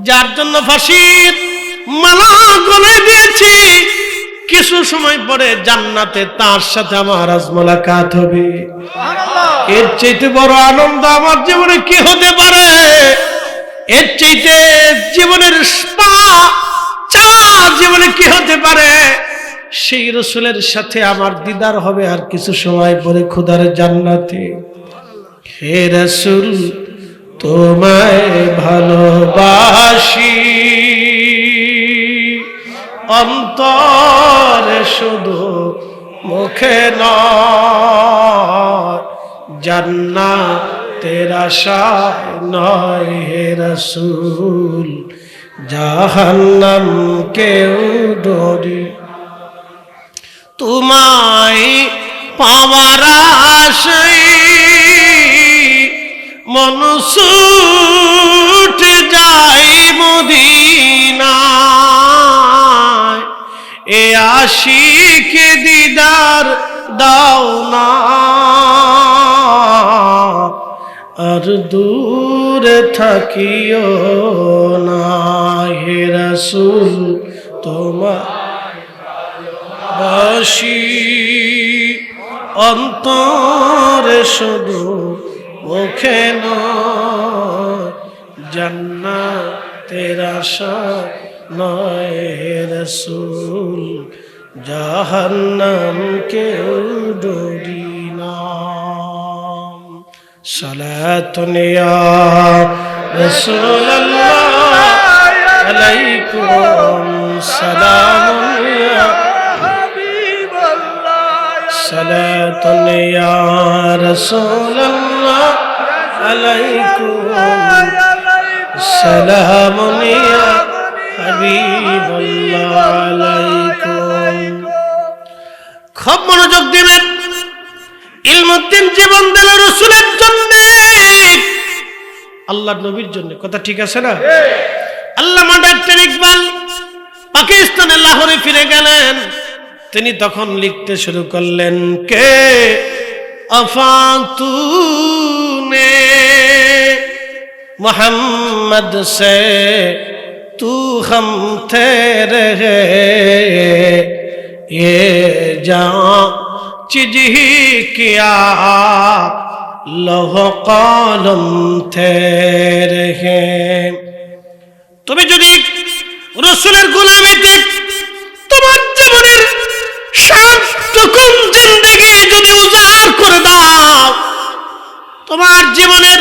যার জন্য ফাঁসির মালা গলে দিয়েছি, কিছু সময় পরে জান্নাতে তার সাথে আমার আজ মোলাকাত হবে। এর চাইতে বড় আনন্দ আমার জীবনে কি হতে পারে? এর চাইতে জীবনের চা জীবনে কি হতে পারে? সেই রাসূলের সাথে আমার দিদার হবে আর কিছু সময় পরে খোদার জান্নাতে। হে রাসূল তোমায় ভালোবাসি, অন্তরে শুধু মুখে নয়, জান্নাতের আশায় নয়। হে রাসূল জাহান্নাম কেউ ডরি, তোমায় পাওয়ার আশায় মন ছুটে যায় মদিনায়। এ আশিক দিদার দাও না, আর দূরে থাকিও না। হে রাসূল তোমায় ভালোবাসি, অন্তরে শুধু মুখে নয়, জান্নাতের আশায় নয়। হে রাসূল জাহান্নাম কেউ ডরি না। সালাতুন ইয়া রাসূলুল্লাহ আলাইকুম সালামুন ইয়া হাবিবাল্লাহ, সালাতুন ইয়া রাসূলুল্লাহ আলাইকুম সালামুন ইয়া হাবিবাল্লাহ আলাইকুম। খুব মনোযোগ দিবেন। ইলমুদ্দিন জীবন দিল রাসূলের জন্য, আল্লাহর নবীর জন্য। কথা ঠিক আছে না? আল্লামা ডক্টর ইকবাল পাকিস্তানের লাহোরে ফিরে গেলেন। তিনি তখন লিখতে শুরু করলেন, কে আফাতুনে মোহাম্মদ সে তু হম তেরে ये जान चीज ही किया लौह कलम तेरे हैं। তুমি যদি রাসূলের গোলামীতে তোমার জীবনের সবটুকু জিন্দেগি যদি উজাড় করে দাও, তোমার জীবনের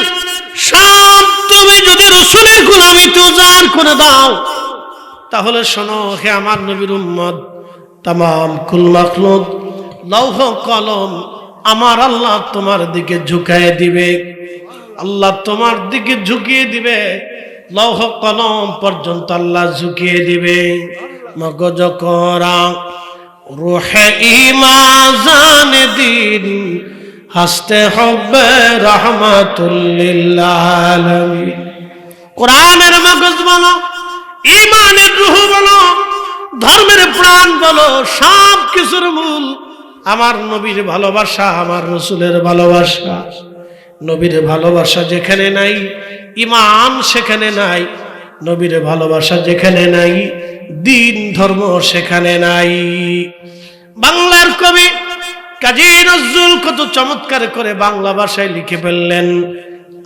সব তুমি যদি রাসূলের গোলামীতে উজাড় করে দাও, তাহলে শোনো হে আমার নবীর উম্মত, तमाम कुल मखलूक लौह कलम আমার আল্লাহ তোমার দিকে ঝুঁকিয়ে দিবে। আল্লাহ তোমার দিকে ঝুঁকিয়ে দিবে, লৌহ কলম পর্যন্ত আল্লাহ ঝুঁকিয়ে দিবে। মগজ করা রূহে ইমাজান দিন হাসতে হবে রহমাতুল লিল আলামিন। কোরআনের মগজ বলো, ঈমানের রূহ বলো, ধর্মের প্রাণ বলো, সব কিছুর মূল আমার নবীর ভালোবাসা, আমার রাসূলের ভালোবাসা। নবীর ভালোবাসা যেখানে নাই, ঈমান সেখানে নাই। নবীর ভালোবাসা যেখানে নাই, দ্বীন ধর্ম সেখানে নাই। বাংলার কবি কাজী নজরুল কত চমৎকার করে বাংলা ভাষায় লিখে ফেললেন,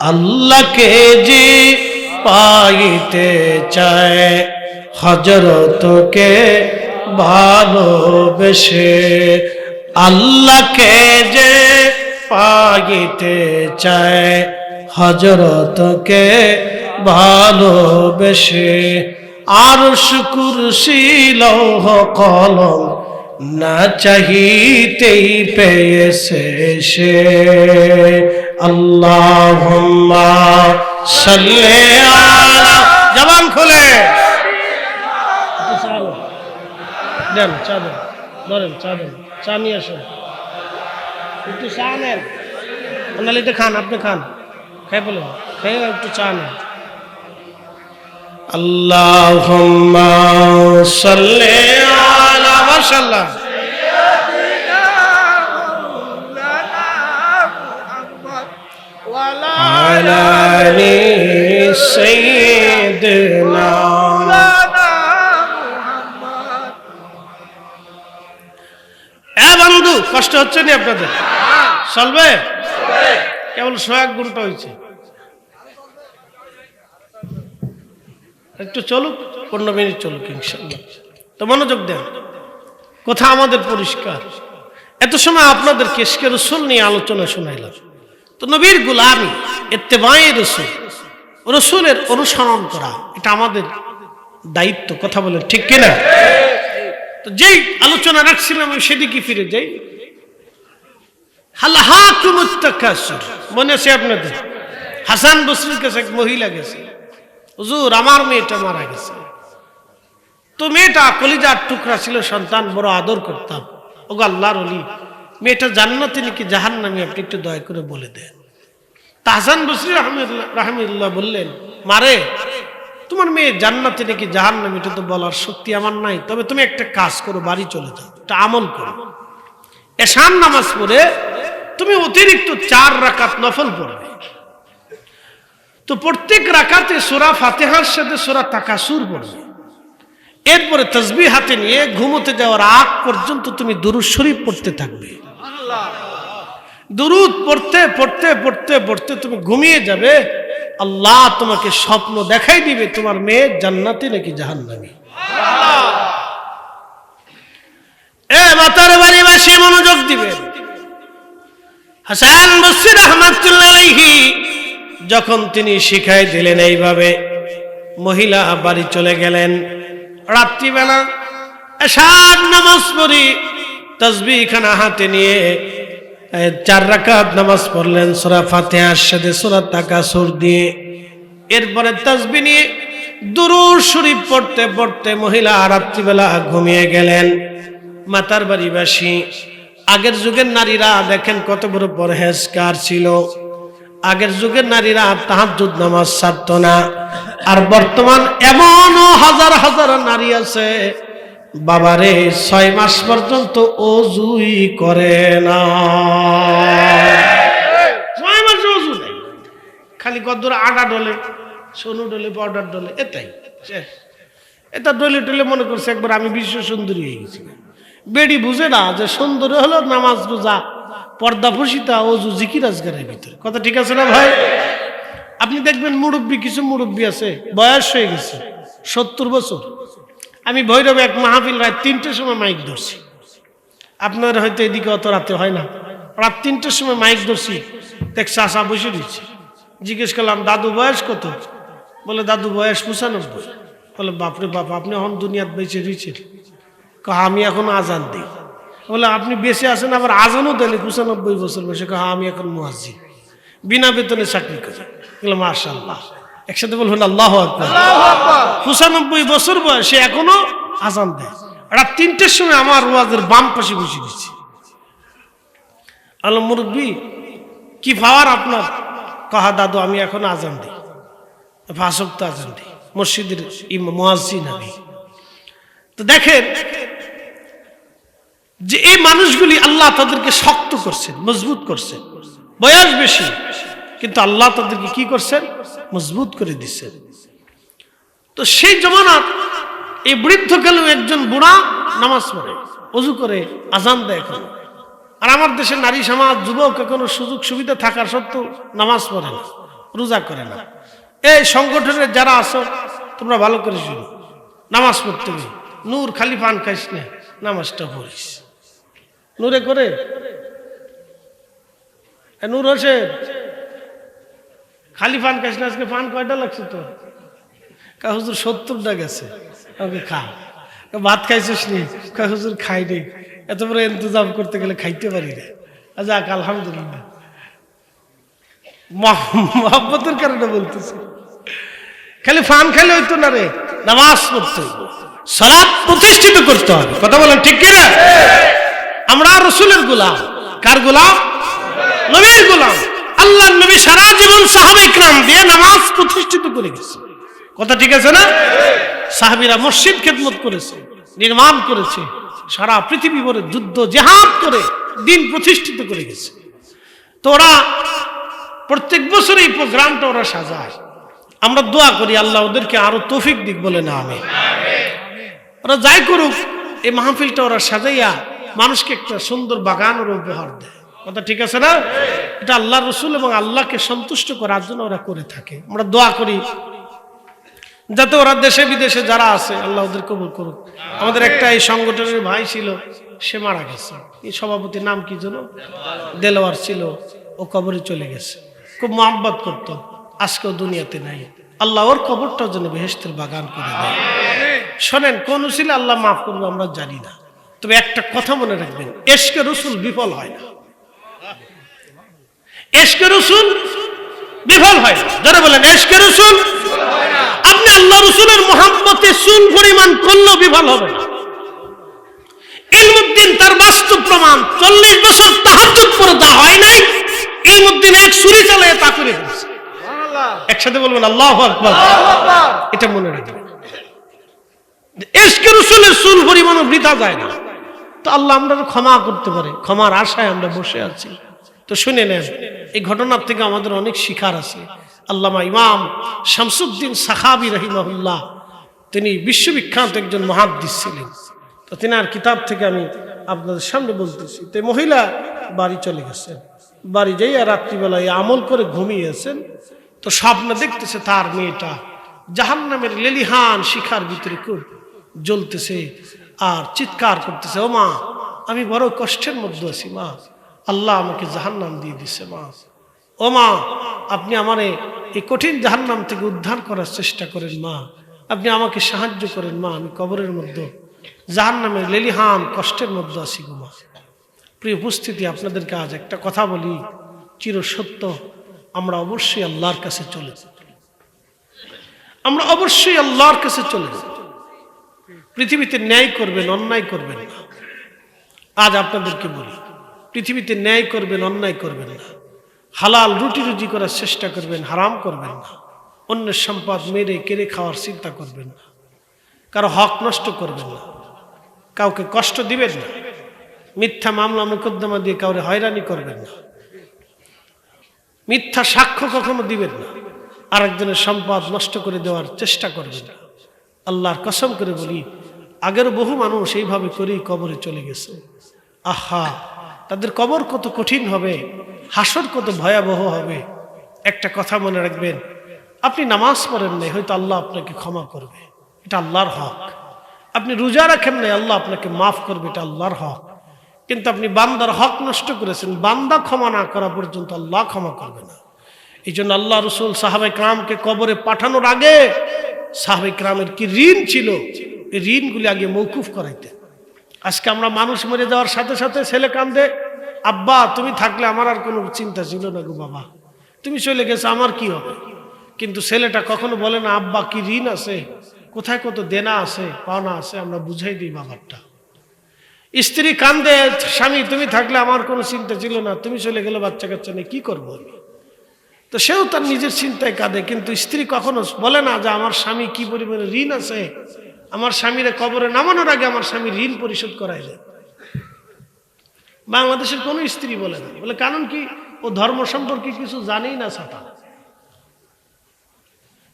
আল্লাহকে যে পাইতে চায় হযরতকে ভালোবেসে, আল্লাহকে যে পাইতে চায় হযরতকে ভালোবেসে, আরশ কুরসি লৌহ কলম না চাহিতেই পেয়েছে সে। আল্লাহুম্মা সাল্লি আলা, জবান খুলে দেন, চা দেন, ধরেন চা দেন, চা নিয়ে আসুন, একটু চা নেন, নাহলে এটা খান, আপনি খান, খাই বলেন, খাই একটু চা নেন। আল্লাহুম্মা সাল্লি আলা, মাশাআল্লাহ, আলা আলি সাইয়্যিদ সাইয়েদেনা। বন্ধু কষ্ট হচ্ছে না আপনাদের? চলবে? কেবল 101 ঘন্টা হয়েছে, একটু চলুক, 15 মিনিট চলুক ইনশাআল্লাহ। তো মনোযোগ দেন, কথা আমাদের পরিষ্কার। এত সময় আপনাদেরকে ইশকে রাসূল নিয়ে আলোচনা শোনাইলাম। তো নবীর গোলামি, ইত্তেবায়ে রাসূল, রাসূলের অনুসরণ করা, এটা আমাদের দায়িত্ব। কথা বলেন ঠিক কিনা? তো যেই আলোচনা রাখছিলাম আমি সেদিকে ফিরে যাই। হালাহাকুমুত তাকাসুর, মনে আছে আপনাদের? হাসান বসরির কাছে এক মহিলা গেছে, হুজুর আমার মেয়েটা মারা গেছে। তো মেয়েটা কলিজার টুকরা ছিল, সন্তান, বড় আদর করতাম। ওগো আল্লাহর ওলি, মেয়েটা জান্নাতে নাকি জাহান্নামী, আপনি একটু দয়া করে বলে দেন। তা হাসান বসরি রাহমাতুল্লাহ বললেন, মারে তোমার মেয়ে জান্নাতে নাকি জাহান্নামী এটা তো বলার শক্তি আমার নাই, তবে তুমি একটা কাজ করো, বাড়ি চলে যাও, একটা আমল করো। এশার নামাজ পড়ে তুমি অতিরিক্ত 4 রাকাত নফল পড়বে। তো প্রত্যেক রাকাতে সূরা ফাতিহার সাথে সূরা তাকাসুর পড়বে। এরপরে তাসবিহ হাতে নিয়ে ঘুমোতে যাওয়ার আগ পর্যন্ত তুমি দুরূদ শরীফ পড়তে থাকবে। দুরূদ পড়তে পড়তে পড়তে পড়তে তুমি ঘুমিয়ে যাবে। আল্লাহ তোমাকে স্বপ্ন দেখাই দিবে তোমার মেয়ে জান্নাতি নাকি জাহান্নামী। মাতার বাড়িবাসী মনোযোগ দিবেন। হাসান বসরি রাহমাতুল্লাহ আলাইহি যখন তিনি শিখাই দিলেন এইভাবে, মহিলা বাড়ি চলে গেলেন। রাত্রিবেলা এশার নামাজ পড়ি তাসবিহ খানা হাতে নিয়ে 4 রাকাত নামাজ পড়লেন সূরা ফাতিহার সাথে সূরা তাকাসুর দিয়ে। এরপরে তাসবিহ নিয়ে দুরূদ শরীফ পড়তে পড়তে মহিলা রাত্রিবেলা ঘুমিয়ে গেলেন। মাতার বাড়িবাসী, আগের যুগের নারীরা দেখেন কত বড় পরহেজগার ছিল। আগের যুগের নারীরা তাহাজ্জুদ নামাজ ছাড়ত না। আর বর্তমান এমনও হাজার হাজার নারী আছে বাবারে 6 মাস পর্যন্ত ওযুই করে না। 6 মাস ওযু নাই, খালি কদ্দুর আটা ডলে, সোনু ডলে, পাউডার ডলে, এটাই শেষ। এটা ডলে ডলে মনে করছে একবার আমি বিশ্ব সুন্দরী হয়ে গেছি। বেড়ি বুঝে না যে সুন্দরী হলো নামাজ রোজা পর্দা ফসিতা ওযু জিকির আজগারের ভিতরে। কথা ঠিক আছে না ভাই? আপনি দেখবেন মুরব্বী, কিছু মুরব্বী আছে বয়স হয়ে গেছে 70 বছর। আমি ভৈরবে এক মাহফিল রাত 3টের সময় মাইক ধরছি। আপনার হয়তো এদিকে অত রাতে হয় না। রাত 3টের সময় মাইক ধরছি, দেখছি আশা বসে দিচ্ছি। জিজ্ঞেস করলাম দাদু বয়স কত? বলে দাদু বয়স 95। বলে বাপরে বাপ, আপনি এখন দুনিয়াত বেঁচে রয়েছেন? আমি এখন আজান দিই। বলে আপনি বেঁচে আছেন, আবার আজানও দেন 95 বছর বয়সে? আমি এখন মুয়াজ্জিন, বিনা বেতনে চাকরি করি। বলে মাশাআল্লাহ। একসাথে বলবেন আল্লাহু আকবার। 95 বছর বয়সে এখনো আজান দেয়। রাত 3টের সময় আমার ওয়াজের বাম পাশে বসে দিচ্ছি। আল্লাহ মুরব্বী কি পাওয়ার আপনার? কাহা দাদু আমি এখন আজান দিই, 5 ওয়াক্ত আজান দিই, মসজিদের মুয়াজ্জিন আমি। তো দেখেন যে এই মানুষগুলি আল্লাহ তাদেরকে শক্ত করছেন, মজবুত করছেন। বয়স বেশি কিন্তু আল্লাহ তাদেরকে কি করছেন? মজবুত করে দিচ্ছেন। তো সেই জমানার এই বৃদ্ধকালেও একজন বুড়া নামাজ পড়ে, ওযু করে, আজান দেয় এখন। আর আমার দেশের নারী সমাজ, যুবক এখনো সুযোগ সুবিধা থাকার সত্ত্বেও নামাজ পড়ে না, রোজা করে না। এই সংগঠনের যারা আছো তোমরা ভালো করে শুনো, নামাজ পড়তে গিয়ে নূর খালি পান খাইস না, নামাজটা পড়িস। নূরে করে নূর হোসেন খালি পান খাইস না, আজকে পান কয়টা লাগছে তো? হুজুর 70টা গেছে। আমাকে খা। ভাত খাইছিস নি? হুজুর খাই নি, এত বড় ইন্তজাম করতে গেলে খাইতে পারি না। যাক আলহামদুলিল্লাহ, মহব্বতের কারণে বলতেছি। খালি ফান খাইলে হইতো না রে, নামাজ পড়তে হইব, সালাত প্রতিষ্ঠিত করতে হবে। কথা বলেন ঠিক কিনা? আমরা রাসূলের গোলাম। কার গোলাম? নবীর গোলাম। আল্লাহর নবী সারা জীবন সাহাবায়ে কিরাম দিয়ে নামাজ প্রতিষ্ঠিত করে গেছে। কথা ঠিক আছে না? সাহাবীরা মসজিদ খেদমত করেছে, নির্মাণ করেছে, সারা পৃথিবী ভরে যুদ্ধ জিহাদ করে দিন প্রতিষ্ঠিত করে গেছে। তো ওরা প্রত্যেক বছর এই প্রোগ্রামটা ওরা সাজায়। আমরা দোয়া করি আল্লাহ ওদেরকে আরো তৌফিক দিক বলে না আমি। ওরা যাই করুক, এই মাহফিলটা ওরা সাজাইয়া মানুষকে একটা সুন্দর বাগানের উপহার দেয়। কথা ঠিক আছে না? এটা আল্লাহ রসুল এবং আল্লাহকে সন্তুষ্ট করার জন্য ওরা করে থাকে। আমরা দোয়া করি যাতে ওরা দেশে বিদেশে যারা আছে আল্লাহ ওদের কবুল করুক। আমাদের একটা এই সংগঠনের ভাই ছিল, সে মারা গেছে। এই সভাপতির নাম কি যেন, দেলোয়ার ছিল, ও কবরে চলে গেছে। খুব মহব্বত করত, আজকেও দুনিয়াতে নাই। আল্লাহ ওর কবরটাও যেন বেহেশতের বাগান করে দেয়। শোনেন, কোন ছিল আল্লাহ মাফ করবে আমরা জানি না, তবে একটা কথা মনে রাখবেন, এশকে রসুল বিফল হয় না। এশকে রসুল বিফল হয় না। যারা বলেন এশকে রসুল, আপনি আল্লাহ রসুলের মহব্বতে চুল পরিমাণ করলেও বিফল হবে না। ইলমুদ্দিন তার বাস্তব প্রমাণ, 40 বছর তাহাজ্জুদ পড়ে তা হয় নাই, ইলমুদ্দিন এক ছুরি চালিয়ে তা করে ফেলছে। একসাথে বলবেন আল্লাহু আকবার। এটা মনে রাখবেন, ইশকে রাসূলের চুল পরিমাণও বৃথা যায় না। তো আল্লাহ আমরা ক্ষমা করতে পারে, ক্ষমার আশায় আমরা বসে আছি। তো শুনে নেন, এই ঘটনার থেকে আমাদের অনেক শিখার আছে। আল্লামা ইমাম শামসুদ্দিন সাখাবী রাহিমাহুল্লাহ, তিনি বিশ্ববিখ্যাত একজন মুহাদ্দিস ছিলেন। তো তিনার কিতাব থেকে আমি আপনাদের সামনে বলতেছি। তো মহিলা বাড়ি চলে গেছেন, বাড়ি যাইয়া রাত্রিবেলায় আমল করে ঘুমিয়েছেন। তো স্বপ্নে দেখতেছে তার মেয়েটা জাহান্নামের লেলিহান শিখার ভিতরে খুব জ্বলতেছে আর চিৎকার করতেছে, ও মা আমি বড় কষ্টের মধ্যে আছি মা, আল্লাহ আমাকে জাহান্নাম দিয়ে দিছে মা, ও মা আপনি আমারে এই কঠিন জাহান্নাম থেকে উদ্ধার করার চেষ্টা করেন মা, আপনি আমাকে সাহায্য করেন মা, আমি কবরের মধ্যে জাহান্নামের লেলিহান কষ্টের মধ্যে আছি গো মা। প্রিয় উপস্থিতি, আপনাদেরকে আজ একটা কথা বলি, চির সত্য, আমরা অবশ্যই আল্লাহর কাছে চলে যাব। আমরা অবশ্যই আল্লাহর কাছে চলে যাব। পৃথিবীতে ন্যায় করবেন, অন্যায় করবেন না। আজ আপনাদেরকে বলি, পৃথিবীতে ন্যায় করবেন, অন্যায় করবেন না। হালাল রুটি রুজি করার চেষ্টা করবেন, হারাম করবেন না। অন্যের সম্পদ মেরে কেড়ে খাওয়ার চিন্তা করবেন না। কারো হক নষ্ট করবেন না, কাউকে কষ্ট দিবেন না, মিথ্যা মামলা মোকদ্দমা দিয়ে কাউরে হয়রানি করবেন না, মিথ্যা সাক্ষ্য কখনো দিবেন না, আরেকজনের সম্পদ নষ্ট করে দেওয়ার চেষ্টা করবেন না। আল্লাহর কসম করে বলি, আগের বহু মানুষ এইভাবে করেই কবরে চলে গেছে। আহা, তাদের কবর কত কঠিন হবে, হাসর কত ভয়াবহ হবে। একটা কথা মনে রাখবেন, আপনি নামাজ পড়েন নাই, হয়তো আল্লাহ আপনাকে ক্ষমা করবে, এটা আল্লাহর হক। আপনি রোজা রাখেন নাই, আল্লাহ আপনাকে মাফ করবে, এটা আল্লাহর হক। কিন্তু আপনি বান্দার হক নষ্ট করেছেন, বান্দা ক্ষমা না করা পর্যন্ত আল্লাহ ক্ষমা করবে না। এই জন্য আল্লাহ রসুল সাহাবায়ে কেরামকে কবরে পাঠানোর আগে সাহাবায়ে কেরামের কি ঋণ ছিল, এই ঋণগুলি আগে মওকুফ করাইতেন। আজকে আমরা মানুষ মরে যাওয়ার সাথে সাথে ছেলে কান্দে, আব্বা তুমি থাকলে আমার আর কোনো চিন্তা ছিল না গো বাবা, তুমি চলে গেছো আমার কি হবে। কিন্তু ছেলেটা কখনো বলে না আব্বা কি ঋণ আছে, কোথায় কত দেনা আছে, পাওনা আছে, আমরা বুঝাই দিই বাবারটা। স্ত্রী কান্দে, স্বামী তুমি থাকলে আমার কোনো চিন্তা ছিল না, তুমি চলে গেলে বাচ্চা কাচ্চা নিয়ে কি করবো আমি। তো সেও তার নিজের চিন্তায় কাঁদে, কিন্তু স্ত্রী কখনো বলে না যে আমার স্বামী কি পরিমাণে ঋণ আছে, আমার স্বামীরে কবরে নামানোর আগে আমার স্বামী ঋণ পরিশোধ করাই দেয়। বাংলাদেশের কোনো স্ত্রী বলে না, বলে কারণ কি, ও ধর্ম সম্পর্কে কিছু জানেই না, ছাতা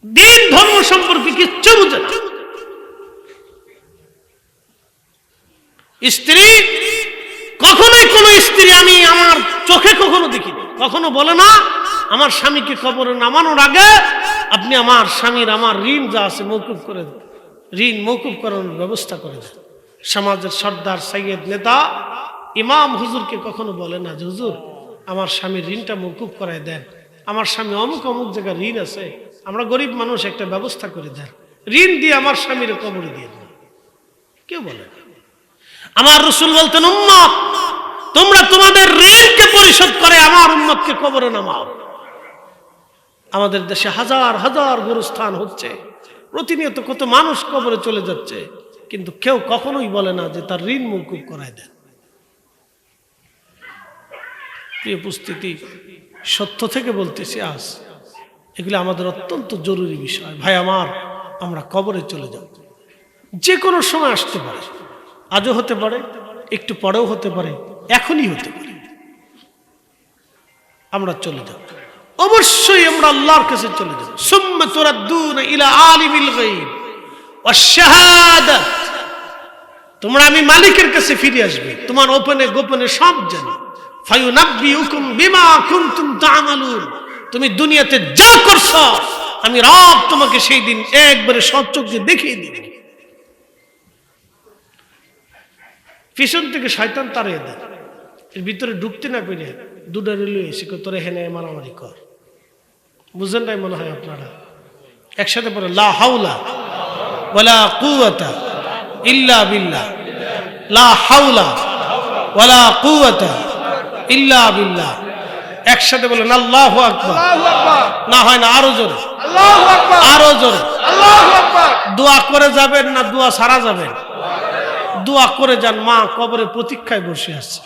দিন ধর্ম সম্পর্কে কিচ্ছু বুঝে না। স্ত্রী কখনোই কোন স্ত্রী আমি আমার চোখে কখনো দেখিনি, কখনো বলে না আমার স্বামীকে কবরে নামানোর আগে আপনি আমার স্বামীর আমার ঋণ যা আছে মওকুফ করে দেন, ঋণ মওকুফ করানোর ব্যবস্থা করে দেন। সমাজের সর্দার সৈয়দ নেতা ইমাম হুজুরকে কখনো বলে না যে হুজুর আমার স্বামীর ঋণটা মওকুফ করায় দেন, আমার স্বামী অমুক অমুক জায়গায় ঋণ আছে, আমরা গরিব মানুষ একটা ব্যবস্থা করে দেন, ঋণ দিয়ে আমার স্বামীর কবরে দিয়ে দেন, কেউ বলে না। আমার রাসূল বলতেন উম্মত তোমরা তোমাদের ঋণকে পরিশোধ করে আমার উম্মতকে কবরে নামাও। আমাদের দেশে হাজার হাজার গোরস্থান হচ্ছে, প্রতিনিয়ত কত মানুষ কবরে চলে যাচ্ছে, কিন্তু কেউ কখনোই বলে না যে তার ঋণ মওকুফ করায় দেন। প্রিয় উপস্থিতি, সত্য থেকে বলতেছি আজ এগুলো আমাদের অত্যন্ত জরুরি বিষয়। ভাই আমার, আমরা কবরে চলে যাব, যে কোনো সময় আসতে পারে, আজও হতে পারে, একটু পরেও হতে পারে, এখনই হতে পারে। আমরা চলে যাব, অবশ্যই আমরা আল্লাহর কাছে চলে যাব। সুম্মা তুরাদ্দুনা ইলা আলিমিল গায়ব ওয়াশ শাহাদাত, তোমরা আমি মালিকের কাছে ফিরে আসবে, তোমার ওপেনে গোপনে সব জানি। ফায়ুনাব্বিউকুম বিমা কুনতুম তা'মালুন, তুমি দুনিয়াতে যা করছো আমি রব তোমাকে সেই দিন একবারে সচক্ষে দেখিয়ে দিব। পিছন থেকে শয়তান তাড়িয়ে দেয়, এর ভিতরে ঢুকতে না পেরে দুটো রেলওয়ে এসে তোরে হেনে মারামারি কর। বুঝেন নাই মনে হয় আপনারা? একসাথে পড়ে লা হাওলা ওয়ালা কুওয়াতা ইল্লা বিল্লাহ, লা হাওলা ওয়ালা কুওয়াতা ইল্লা বিল্লাহ। একসাথে বলেন আল্লাহু আকবার। না হয় না, আরো জোরে আল্লাহু আকবার, আরো জোরে আল্লাহু আকবার। দোয়া করে যাবেন না দোয়া সারা যাবেন? দোয়া করে যান। মা কবরে প্রতীক্ষায় বসে আছে।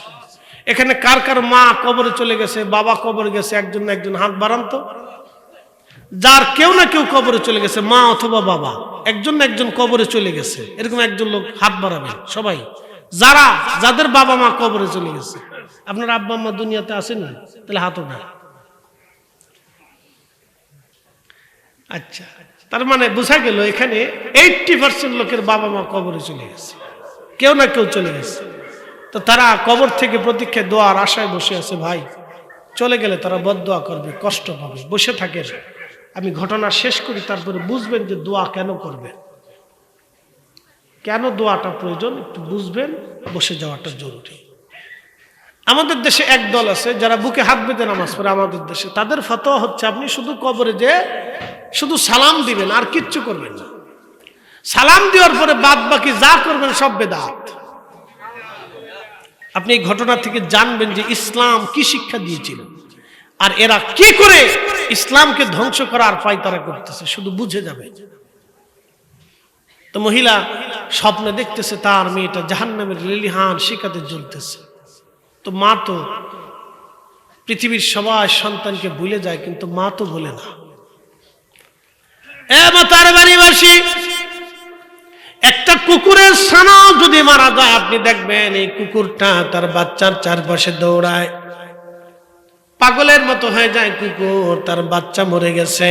এখানে কার কার মা কবরে চলে গেছে, বাবা কবরে গেছে? একজন না একজন হাত বাড়ান তো। যার কেউ না কেউ কবরে চলে গেছে, মা অথবা বাবা, একজন না একজন কবরে চলে গেছে, এরকম একজন লোক হাত বাড়াবেন সবাই। যাদের বাবা মা কবরে চলে গেছে, আপনার আব্বা আম্মা দুনিয়াতে আছেন না, তাহলে হাত ওঠা। আচ্ছা, তার মানে বোঝা গেল এখানে 80% লোকের বাবা মা কবরে চলে গেছে, কেউ না কেউ চলে গেছে। তো তারা কবর থেকে প্রতীক্ষায় দোয়ার আশায় বসে আছে। ভাই চলে গেলে তারা বদদোয়া করবে, কষ্ট পাবে, বসে থাকে। আমি ঘটনা শেষ করি, তারপরে বুঝবেন যে দোয়া কেন করবেন, কেন দোয়াটা প্রয়োজন একটু বুঝবেন। বসে যাওয়াটা জরুরি। আমাদের দেশে এক দল আছে যারা বুকে হাত বেঁধে নামাজ পড়ে আমাদের দেশে। তাদের ফতোয়া হচ্ছে আপনি শুধু কবরে যে শুধু সালাম দিবেন, আর কিচ্ছু করবেন না। সালাম দেওয়ার পরে বাদ বাকি যা করবেন সব বেদাত। আপনি এই ঘটনা থেকে জানবেন যে ইসলাম কি শিক্ষা দিয়েছিল, আর এরা কি করে ইসলামকে ধ্বংস করার পায়তারা করতেছে, শুধু বুঝে যাবে। তো মহিলা স্বপ্নে দেখতেছে তার মেয়েটা জাহান্নামের লেলিহান শিখাতে জ্বলতেছে। তো মা তো পৃথিবীর সবাই সন্তানকে ভুলে যায়, কিন্তু মা তো ভুলে না। তার বাড়িবাসী, একটা কুকুরের ছানাও যদি মারা যায়, আপনি দেখবেন এই কুকুরটা তার বাচ্চার চারপাশে দৌড়ায়, পাগলের মতো হয়ে যায় কুকুর। তার বাচ্চা মরে গেছে,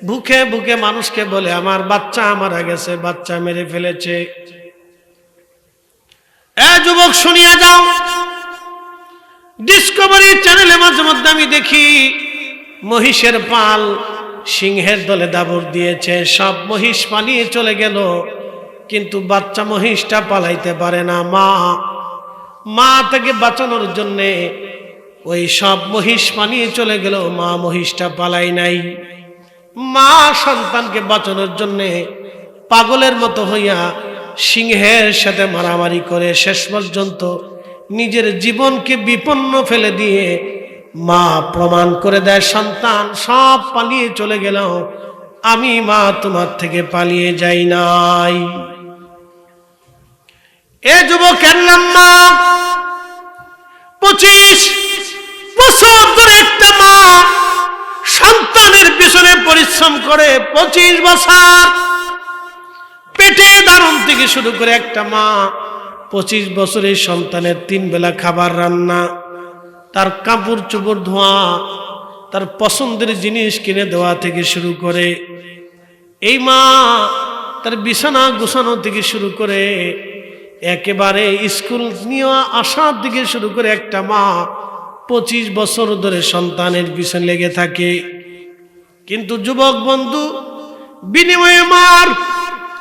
বুকে বুকে মানুষকে বলে আমার বাচ্চা মারা গেছে, বাচ্চা মেরে ফেলেছে। যুবক শুনিয়া যাও, ডিসকভারি চ্যানেলে মাঝে মধ্যে আমি দেখি মহিষের পাল সিংহের দলে দাবড় দিয়েছে, সব মহিষ পালিয়ে চলে গেল, কিন্তু বাচ্চা মহিষটা পালাইতে পারে না। মা তাকে বাঁচানোর জন্যে ওই সব মহিষ পালিয়ে চলে গেল, মা মহিষটা পালাই নাই। মা সন্তানকে বাঁচানোর জন্যে পাগলের মতো হইয়া সিংহের সাথে মারামারি করে শেষ পর্যন্ত নিজের জীবনকে বিপন্ন ফেলে দিয়ে মা প্রমাণ করে দেয়, সন্তান সব পালিয়ে চলে গেল, আমি মা তোমার থেকে পালিয়ে যাই নাই। এ যুবকের নাম মা। 25 বছর ধরে একটা মা সন্তানের পিছনে পরিশ্রম করে, 25 বছর পেটে ধারণ থেকে শুরু করে একটা মা 25 বছরের সন্তানের 3 বেলা খাবার রান্না, তার কাপড় চোপড় ধোয়া, তার পছন্দের জিনিস কিনে দেওয়া থেকে শুরু করে, এই মা তার বিছানা গোছানো থেকে শুরু করে একেবারে স্কুল নিয়ে আসার থেকে শুরু করে একটা মা 25 বছর ধরে সন্তানের পিছনে লেগে থাকে। কিন্তু যুবক বন্ধু, বিনিময়ে মার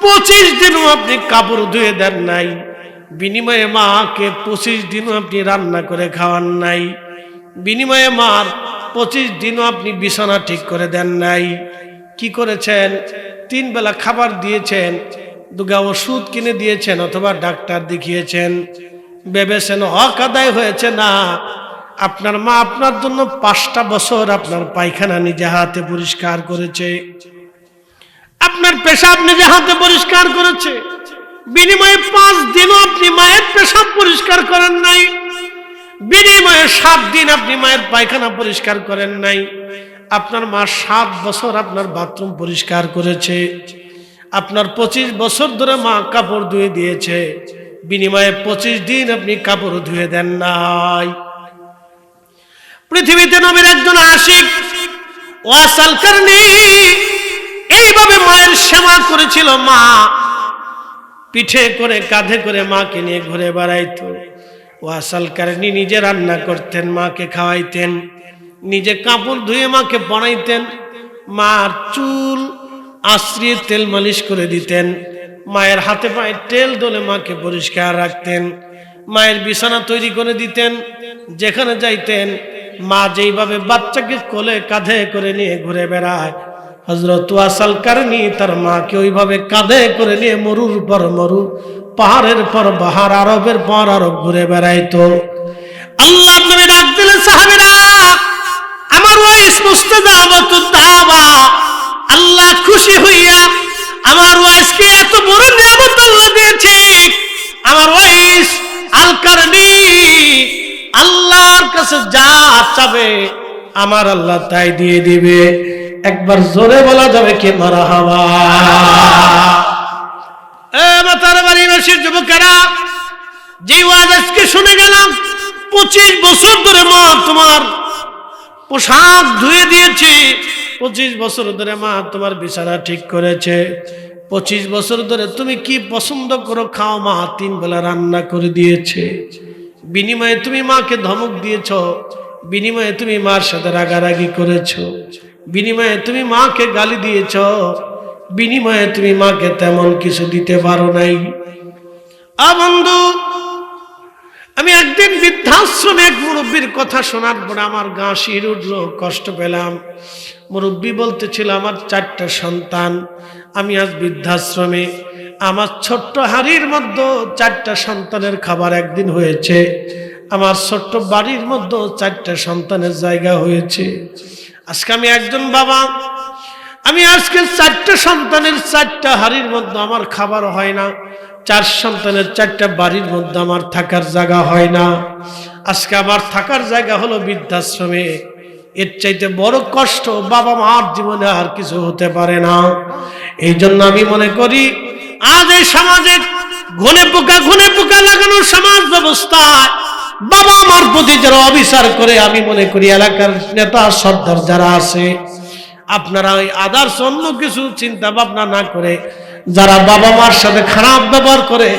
25 দিনও আপনি কাপড় ধুয়ে দেন নাই, বিনিময়ে মাকে 25 দিনও আপনি রান্না করে খাওয়ান নাই, বিনিময়ে মার 25 দিনও আপনি বিছানা ঠিক করে দেন নাই। কি করেছেন? 3 বেলা খাবার দিয়েছেন, 2 ওষুধ কিনে দিয়েছেন, অথবা ডাক্তার দেখিয়েছেন, ভেবেছেন হক আদায় হয়েছে না। আপনার মা আপনার জন্য 5টা বছর আপনার পায়খানা নিজে হাতে পরিষ্কার করেছে, আপনার পেশাব নিজে হাতে পরিষ্কার করেছে, বিনিময়ে 5 দিনও আপনি মায়ের পেশাব পরিষ্কার করেন নাই, বিনিময়ে 7 দিন আপনি মায়ের পায়খানা পরিষ্কার করেন নাই। আপনার মা 7 বছর আপনার বাথরুম পরিষ্কার করেছে, আপনার 25 বছর ধরে মা কাপড় ধুয়ে দিয়েছে, বিনিময়ে 25 দিন আপনি কাপড় ধুয়ে দেন নাই। পৃথিবীতে নবীর একজন আশিক ওয়াসাল কারনি এইভাবে মায়ের সেবা করেছিল। মা পিঠে করে কাঁধে করে মাকে নিয়ে ঘুরে বেড়াইতো। ওয়াসাল কারনি নিজে রান্না করতেন, মাকে খাওয়াইতেন, নিজে কাপড় ধুয়ে মাকে পরাইতেন, মার চুল আশ্রিয়ে তেল মালিশ করে দিতেন, মায়ের হাতে পায়ে তেল দলে মাকে পরিষ্কার রাখতেন, মায়ের বিছানা তৈরি করে দিতেন। যেখানে যাইতেন মা যেইভাবে বাচ্চাকে কোলে কাঁধে করে নিয়ে ঘুরে বেড়ায়, হযরত ওয়াসাল কারনি তার মাকে ওইভাবে কাঁধে করে নিয়ে মরুর পর মরু, পাহাড়ের পর পাহাড়, আরবের পর আরব ঘুরে বেড়াইতো। আল্লাহ নবী ডাক দিলেন, সাহাবীরা আমার ওয়াইস মুস্তাজাবাতুদ দাওয়া, আল্লাহ খুশি হইয়া আমার ওয়াইসকে এত বড় নিয়ামত আল্লাহ দিয়েছে। আমার ওয়াইস আল কারনি আল্লাহর কাছে যা চাবে আমার আল্লাহ তাই দিয়ে দিবে। একবার জোরে বলা যাবে কি মারহাবা। এ মাতার বাড়িবাসীর যুবকেরা, যে ওয়াজ আজকে শুনে গেলাম, 25 বছর ধরে মা তোমার পোশাক ধুয়ে দিয়েছে, 25 বছর ধরে মা তোমার বিছানা ঠিক করেছে, 25 বছর ধরে তুমি কি পছন্দ করো খাও মা 3 বেলা রান্না করে দিয়েছে। বিনিময়ে তুমি মাকে ধমক দিয়েছ, বিনিময়ে তুমি মার সাথে রাগারাগি করেছ, বিনিময়ে তুমি মাকে গালি দিয়েছ, বিনিময়ে তুমি মাকে তেমন কিছু দিতে পারো নাই। বন্ধু, আমি একদিন বৃদ্ধাশ্রমে এক মুরব্বীর কথা শোনার পরে আমার গা শির উঠল, কষ্ট পেলাম। মুরব্বী বলতেছিল আমার 4টা সন্তান, আমি আজ বৃদ্ধাশ্রমে, আমার ছোট্ট হাড়ির মধ্যে 4টা সন্তানের খাবার একদিন হয়েছে, আমার ছোট্ট বাড়ির মধ্যে 4টা সন্তানের জায়গা হয়েছে। আজকে আমি একজন বাবা, আমি আজকে 4টা সন্তানের 4টা হাড়ির মধ্যে আমার খাবার হয় না, 4 সন্তানের 4টা বাড়ির মধ্যে আমার থাকার জায়গা হয় না। আজকে আমার থাকার জায়গা হলো বৃদ্ধাশ্রমে। এর চাইতে বড় কষ্ট বাবা মার জীবনে আর কিছু হতে পারে না। এই জন্য আমি মনে করি আজ এই সমাজে ঘুনে পোকা লাগানো সমাজ ব্যবস্থায় বাবা মার প্রতি যারা অবিচার করে, আমি মনে করি এলাকার নেতা সর্দার যারা আছে, আপনারা ওই আদার্স অন্য কিছু চিন্তা ভাবনা না করে যারা বাবা মার সাথে খারাপ ব্যবহার করে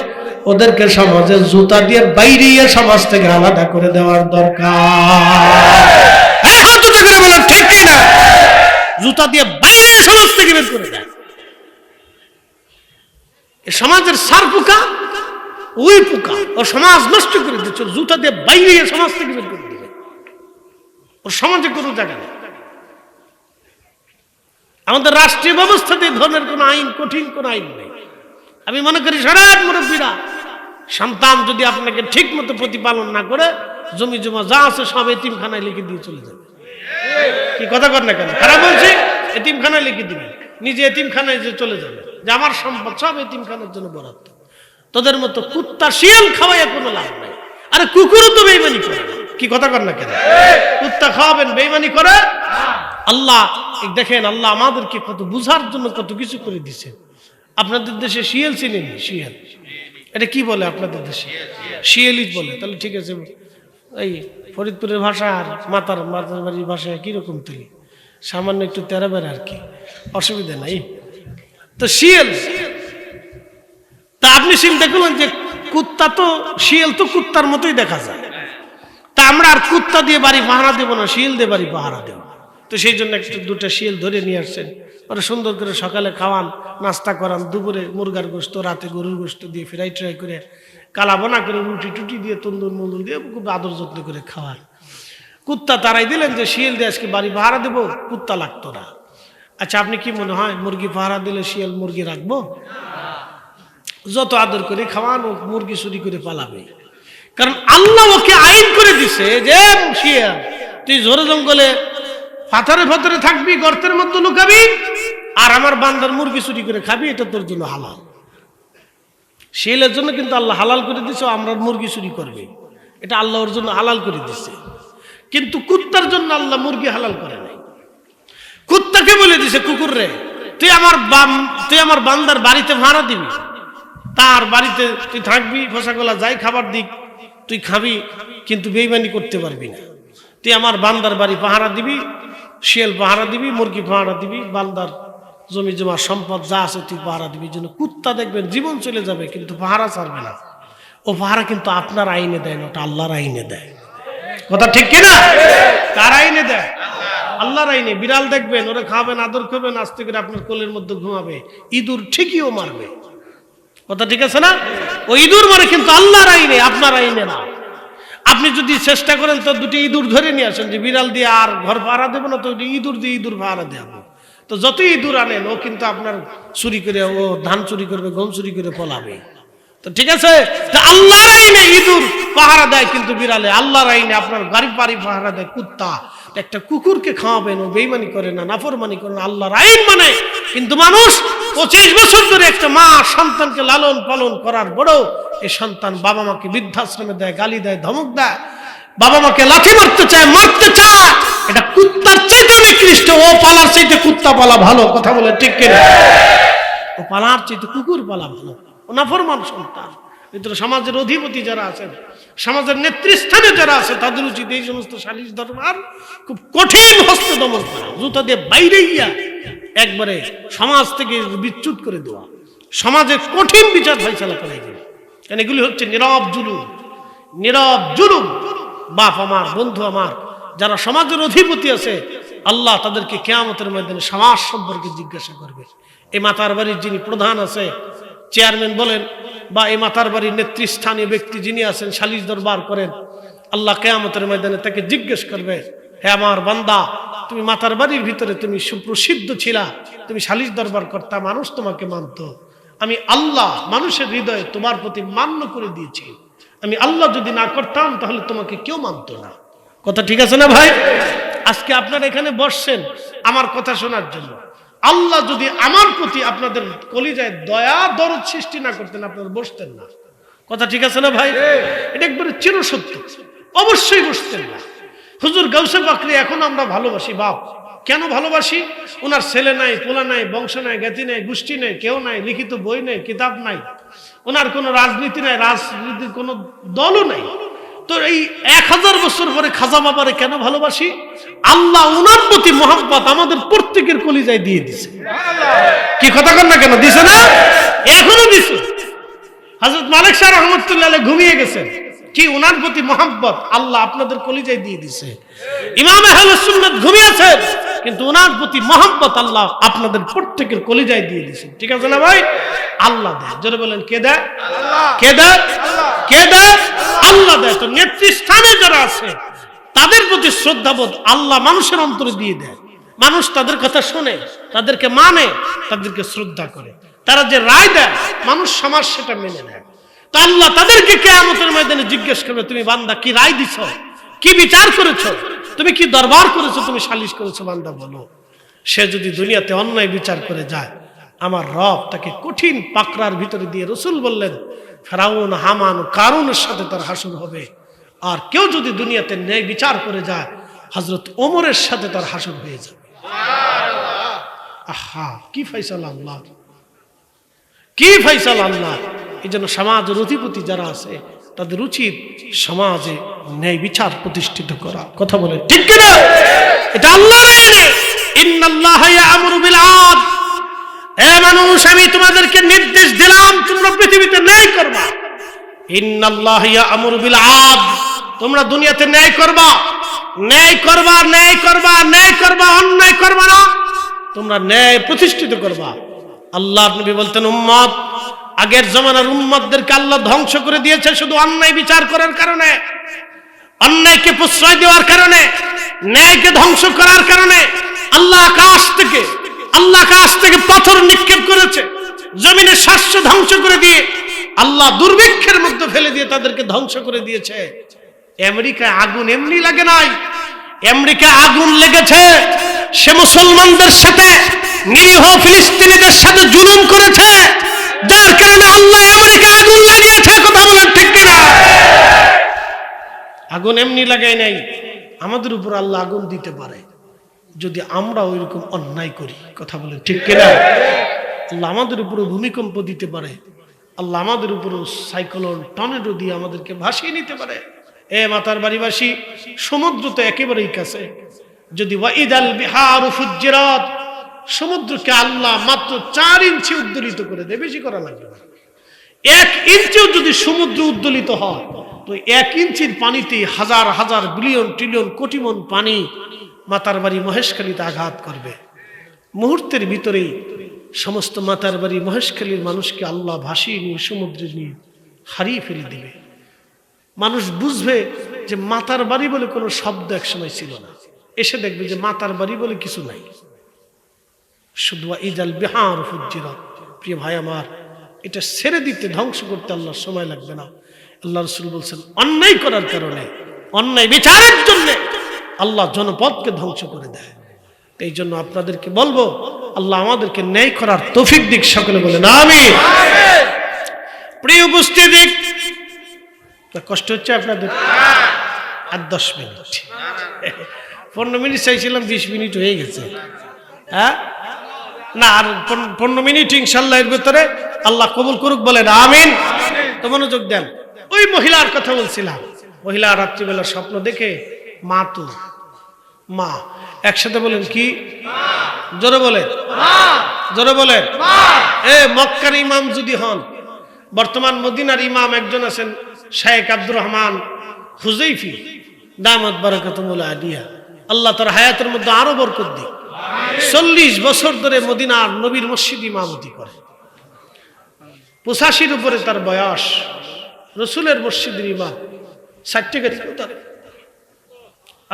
ওদেরকে সমাজে জুতা দিয়ে বাইরে সমাজ থেকে আলাদা করে দেওয়ার দরকার। ঠিক না? জুতা দিয়ে বাইরে সমাজ থেকে বের করে দেয়। সমাজের সার পোকা, ওই পোকা ও সমাজ নষ্ট করে দিচ্ছে, জুতা দিয়ে বাইরে সমাজ থেকে বের করে দিবে। ও সমাজে কোনো জায়গা নেই। আমাদের রাষ্ট্রীয় ব্যবস্থাতে ধর্মের কোন আইন, কঠিন কোন আইন নেই। আমি মনে করি সারা মুরব্বীরা, সন্তান যদি আপনাকে ঠিক মতো প্রতিপালন না করে জমি জমা যা আছে সব এতিমখানায় লিখে দিয়ে চলে যাবে। কি কথা কর না কেন? খারাপ বলছি? এতিমখানায় লিখে দিবে, নিজে এতিমখানায় যে চলে যাবে, যে আমার সম্পদ সব এতিমখানার জন্য বরাদ্দ। তোদের মতো কুত্তা শিয়াল খাওয়াইয়া কোনো লাভ নাই। আরে কুকুরও তো বেইমানি করে। কি কথা কর না কেন? কুত্তা খাওয়াবেন, বেইমানি করে? আল্লাহ দেখেন, আল্লাহ আমাদেরকে কত বুঝার জন্য কত কিছু করে দিছে। আপনাদের দেশে শিয়াল চিনেন? শিয়াল এটা কি বলে আপনাদের দেশে? শিয়ালিত বলে। তাহলে ঠিক আছে, এই ফরিদপুরের ভাষা আর মাতার বাড়ির ভাষায় কিরকম তুলি, সামান্য একটু তেরা বেড়া আর কি, অসুবিধা নাই। তো শিয়াল, তা আপনি চিন্তা করলেন যে কুত্তা তো, শিয়াল তো কুত্তার মতোই দেখা যায়, তা আমরা আর কুত্তা দিয়ে বাড়ি পাহারা দেবো না, শিয়াল দিয়ে বাড়ি পাহারা দেব। তো সেই জন্য একটা 2টা শিয়াল ধরে নিয়ে আসছেন, ওরা সুন্দর করে সকালে খাওয়ান, নাস্তা করান, দুপুরে মুরগার গোস্ত, রাতে গরুর গোস্ত দিয়ে ফ্রাই ট্রাই করে, কালা বোনা করে রুটি টুটি দিয়ে, তন্দুর মন্দুর দিয়ে খুব আদর যত্ন করে খাওয়ান। কুত্তা তারাই দিলেন যে শিয়াল দিয়ে আজকে বাড়ি পাহারা দেবো, কুত্তা লাগতো না। আচ্ছা, আপনি কি মনে হয় মুরগি পাহারা দিলে শিয়াল মুরগি রাখবো? যত আদর করে খাওয়ান, ও মুরগি চুরি করে পালাবে। কারণ আল্লাহ ওকে আইন করে দিছে যে শিয়াল তুই জোরে জঙ্গলে পাথরে ফাথরে থাকবি, গর্তের মধ্যে লুকাবি, আর আমার বান্দার মুরগি চুরি করে খাবি, এটা তোর জন্য হালাল। শিয়ালের জন্য কিন্তু আল্লাহ হালাল করে দিছে, আমরা মুরগি চুরি করবে, এটা আল্লাহর জন্য হালাল করে দিছে। কিন্তু কুত্তার জন্য আল্লাহ মুরগি হালাল করে নাই। কুত্তাকে বলে দিছে, কুকুর রে তুই আমার বান্দার বাড়িতে ভাড়া দিবি, তার বাড়িতে তুই থাকবি, ফসাগোলা যাই খাবার দিক তুই খাবি, কিন্তু বেইমানি করতে পারবি না। তুই আমার বান্দার বাড়ি পাহারা দিবি, শিয়াল পাহারা দিবি, মুরগি পাহারা দিবি, বান্দার জমি জমা সম্পদ যা আছে তুই পাহারা দিবি। জন্য কুত্তা দেখবেন জীবন চলে যাবে কিন্তু পাহারা ছাড়বে না। ও পাহারা কিন্তু আপনার আইনে দেয় না, ওটা আল্লাহর আইনে দেয়। কথা ঠিক কিনা? কার আইনে দেয়? আল্লাহর আইনে। বিড়াল দেখবেন, ওরা খাবেন, আদর করবেন, আস্তে করে আপনার কোলের মধ্যে ঘুমাবে। ইঁদুর ঠিকই ও মারবে। কথা ঠিক আছে না? ও ইঁদুর মারে কিন্তু আল্লাহর আইনে, আপনার আইনে না। আপনি যদি চেষ্টা করেন তো দুটি ইঁদুর ধরে নিয়ে আসেন, যে বিড়াল দিয়ে আর ঘর পাহারা দেবো না, তো ইঁদুর দিয়ে ইঁদুর পাহারা দেবো। তো যতই ইঁদুর আনেন, ও কিন্তু আপনার চুরি করে, ও ধান চুরি করবে, গম চুরি করে পলাবে। তো ঠিক আছে, আল্লাহর আইনে ইঁদুর পাহারা দেয় কিন্তু বিড়ালে, আল্লাহর আইনে আপনার বাড়ি বাড়ি পাহারা দেয় কুত্তা। একটা কুকুরকে খাওয়াবেন, ও বেইমানি করে না, নাফরমানি করে না, আল্লাহর আইন মানে। কিন্তু মানুষ 25 বছর ধরে একটা মা সন্তানকে লালন পালন করার পরেও এই সন্তান বাবা মাকে বৃদ্ধাশ্রমে দেয়, গালি দেয়, ধমক দেয়, বাবা মাকে লাথি মারতে চায়, মারতে চায়। এটা কুত্তার চাইতে নিকৃষ্ট। ও পালার চাইতে কুত্তা পালা ভালো। কথা বলে ঠিক কিনা? ও পালার চাইতে কুকুর পালা ভালো। ও নাফরমান সন্তান। ভিতরে সমাজের অধিপতি যারা আছেন, সমাজের নেতৃস্থানে যারা আছে, তাদের উচিত এই সমস্ত সালিশ দরবার খুব কঠিন হস্তে দমন করা, জুতা দিয়ে বাইরে গিয়া একবারে সমাজ থেকে বিচ্যুত করে দেওয়া, সমাজে কঠিন বিচার ফয়সালা করাই দেবে। কারণ এগুলি হচ্ছে নীরব জুলুম, নীরব জুলুম। বাপ আমার, বন্ধু আমার, যারা সমাজের অধিপতি আছে, আল্লাহ তাদেরকে কিয়ামতের ময়দানে সমাজ সম্পর্কে জিজ্ঞাসা করবে। এই মাতার বাড়ির যিনি প্রধান আছে, চেয়ারম্যান বলেন, বা এই মাতার বাড়ির নেতৃস্থানীয় ব্যক্তি যিনি আছেন, সালিশ দরবার করেন, আল্লাহ কিয়ামতের ময়দানে তাকে জিজ্ঞেস করবে, হে আমার বান্দা, তুমি মাতার বাড়ির ভিতরে তুমি সুপ্রসিদ্ধ ছিলা, তুমি সালিশ দরবার করতা, মানুষ তোমাকে মানত। আমি আল্লাহ মানুষের হৃদয়ে তোমার প্রতি মান্য করে দিয়েছি। আমি আল্লাহ যদি না করতাম তাহলে তোমাকে কেউ মানত না। কথা ঠিক আছে না ভাই? আজকে আপনারা এখানে বসছেন আমার কথা শোনার জন্য। আল্লাহ যদি আমার প্রতি আপনাদের কলিজায় দয়া দরদ সৃষ্টি না করতেন, আপনারা বসতেন না। কথা ঠিক আছে না ভাই? এটা একবারে চিরসত্য। অবশ্যই বসতেন না। হুজুর গাউসে পাকরি এখন আমরা ভালোবাসি। বাপ কেন ভালোবাসি? ওনার ছেলে নাই, পোলা নাই, বংশ নাই, জ্ঞাতি নাই, গোষ্ঠী নাই, কেউ নাই, লিখিত বই নাই, কিতাব নাই, ওনার কোনো রাজনীতি নাই, রাজনীতির কোনো দলও নাই। তো এই 1000 বছর পরে খাজা বাবারে কেন ভালোবাসি? আল্লাহ ওনার প্রতি মহব্বত আমাদের প্রত্যেকের কলিজায় দিয়ে দিছে। কি কথা কন না কেন? দিছে না? এখনো দিছে। হযরত মালিক শাহ রহমাতুল্লাহ আলাইহি ঘুমিয়ে গেছেন, কি ওনার প্রতি মহব্বত আল্লাহ আপনাদের কলিজায় দিয়ে দিছে। ইমাম আহলে সুন্নাত ঘুমিয়েছেন, কিন্তু ওনার প্রতি মহব্বত আল্লাহ আপনাদের প্রত্যেকের কলিজায় দিয়ে দিছে। ঠিক আছে না ভাই? আল্লাহ দেয়। জোরে বলেন, কে দেয়? আল্লাহ। কে দেয়? আল্লাহ। কে দেয়? আল্লাহ দেয়। তো নেতৃস্থানে যারা আছে তাদের প্রতি শ্রদ্ধাবোধ আল্লাহ মানুষের অন্তরে দিয়ে দেয়। মানুষ তাদের কথা শোনে, তাদেরকে মানে, তাদেরকে শ্রদ্ধা করে। তারা যে রায় দেয়, মানুষ সমাজ সেটা মেনে নেয়। তো আল্লাহ তাদেরকে কিয়ামতের ময়দানে জিজ্ঞেস করবে, তুমি বান্দা কি রায় দিছ, কি বিচার করেছো, তুমি কি দরবার করেছো, তুমি সালিশ করেছো, বান্দা বলো। সে যদি দুনিয়াতে অন্যায় বিচার করে যায়, আমার রব তাকে কঠিন পাকড়ার ভিতরে দিয়ে, রাসূল বললেন, ফেরাউন, হামান, কারুনের সাথে তার হাসর হবে। আর কেউ যদি দুনিয়াতে ন্যায় বিচার করে যায়, হযরত ওমরের সাথে তার হাসর হয়ে যাবে। আহা, কি ফয়সালা আল্লাহ, কি ফয়সালা আল্লাহ। এই জন্য সমাজের অধিপতি যারা আছে তাদের উচিত সমাজে ন্যায় বিচার প্রতিষ্ঠিত করা। কথা বলে ঠিক কিনা? এটা আল্লাহর আইনে। ইন্নাল্লাহা ইয়া'মুরু বিল আদল। হে মানুষ, আমি তোমাদেরকে নির্দেশ দিলাম তোমরা পৃথিবীতে ন্যায় করবা। ইন্নাল্লাহা ইয়া'মুরু বিল আদল। তোমরা দুনিয়াতে ন্যায় করবা, ন্যায় করবা, ন্যায় করবা, ন্যায় করবা, অন্যায় করবা না। তোমরা ন্যায় প্রতিষ্ঠিত করবা। আল্লাহর নবী বলতেন, উম্মত, আগের জমানার উম্মতদেরকে আল্লাহ ধ্বংস করে দিয়েছে শুধু অন্যায় বিচার করার কারণে, অন্যায়কে প্রশ্রয় দেওয়ার কারণে, ন্যায়কে ধ্বংস করার কারণে। আল্লাহ আকাশ থেকে পাথর নিক্ষেপ করেছে, জমিনের শস্য ধ্বংস করে দিয়ে আল্লাহ দুর্ভিক্ষের মধ্যে ফেলে দিয়ে তাদেরকে ধ্বংস করে দিয়েছে। আমেরিকায় আগুন এমনি লাগে নাই, আমেরিকায় আগুন লেগেছে সে মুসলমানদের সাথে, নিরীহ ফিলিস্তিনিদের সাথে জুলুম করেছে, যার কারণে আল্লাহ আমেরিকায় আগুন লাগিয়েছে। কথা বলেন ঠিক কিনা? আগুন এমনি লাগাই নাই। আমাদের উপর আল্লাহ আগুন দিতে পারে যদি আমরা ওইরকম অন্যায় করি। কথা বলেন ঠিক কিনা? আল্লাহ আমাদের উপরে ভূমিকম্প দিতে পারে, আল্লাহ আমাদের উপরে সাইক্লোন, টর্নেডো দিয়ে আমাদেরকে ভাসিয়ে নিতে পারে। এ মাতার বাড়িবাসী, সমুদ্র তো একেবারেই কাছে, যদি ওয়াইদাল বিহারু ফুজ্জিরাত, সমুদ্রকে আল্লাহ মাত্র 4 ইঞ্চি উদ্দোলিত করে দেয়, বেশি করা লাগবে না। 1 ইঞ্চিও যদি সমুদ্র উদ্দোলিত হয় তো 1 ইঞ্চির পানিতে হাজার হাজার বিলিয়ন ট্রিলিয়ন কোটি মন পানি মাতার বাড়ি মহেশখালীতে আঘাত করবে। মুহূর্তের ভিতরেই সমস্ত মাতার বাড়ি মহেশখালীর মানুষকে আল্লাহ ভাসিয়ে নিয়ে সমুদ্রে নিয়ে হারিয়ে ফেলে দিবে। মানুষ বুঝবে যে মাতার বাড়ি বলে কোনো শব্দ একসময় ছিল না, এসে দেখবে যে মাতার বাড়ি বলে কিছু নাই, শুধু ইদাল বিহার ফুজ্জিরাত। প্রিয় ভাই আমার, এটা ছেড়ে দিতে, ধ্বংস করতে আল্লাহর সময় লাগবে না। আল্লাহ রাসূল বলছেন, অন্যায় করার কারণে, অন্যায় বিচারের জন্য আল্লাহ জনপদকে ধ্বংস করে দেয়। এই জন্য আপনাদেরকে বলবো, আল্লাহ আমাদেরকে ন্যায় করার তৌফিক দিক, সকলে বলেন আমিন। প্রিয় উপস্থিতি, কষ্ট হচ্ছে আপনাদের? আর 10 মিনিট, 15 মিনিট চাইছিলাম, 20 মিনিট হয়ে গেছে। হ্যাঁ না, আর 15 মিনিট ইনশাআল্লাহ এর ভিতরে আল্লাহ কবুল করুক, বলেন আমিন। তো মনোযোগ দেন। ওই মহিলার কথা বলছিলাম, মহিলা রাত্রিবেলা স্বপ্ন দেখে মা, একসাথে বলেন কি? জোরে বলেন, জোরে বলেন। মক্কার ইমাম যদি হন, বর্তমান মদিনার ইমাম একজন আছেন শায়েখ আব্দুর রহমান হুযাইফি দামাত বারাকাতুহুল আলিয়া, আল্লাহ তার হায়াতের মধ্যে আরো বরকত দিক। 40 বছর ধরে মদিনার নবীর মসজিদ ইমামতি করে, 85 উপরে তার বয়স, রসুলের মসজিদের ইমাম, 60 টাকা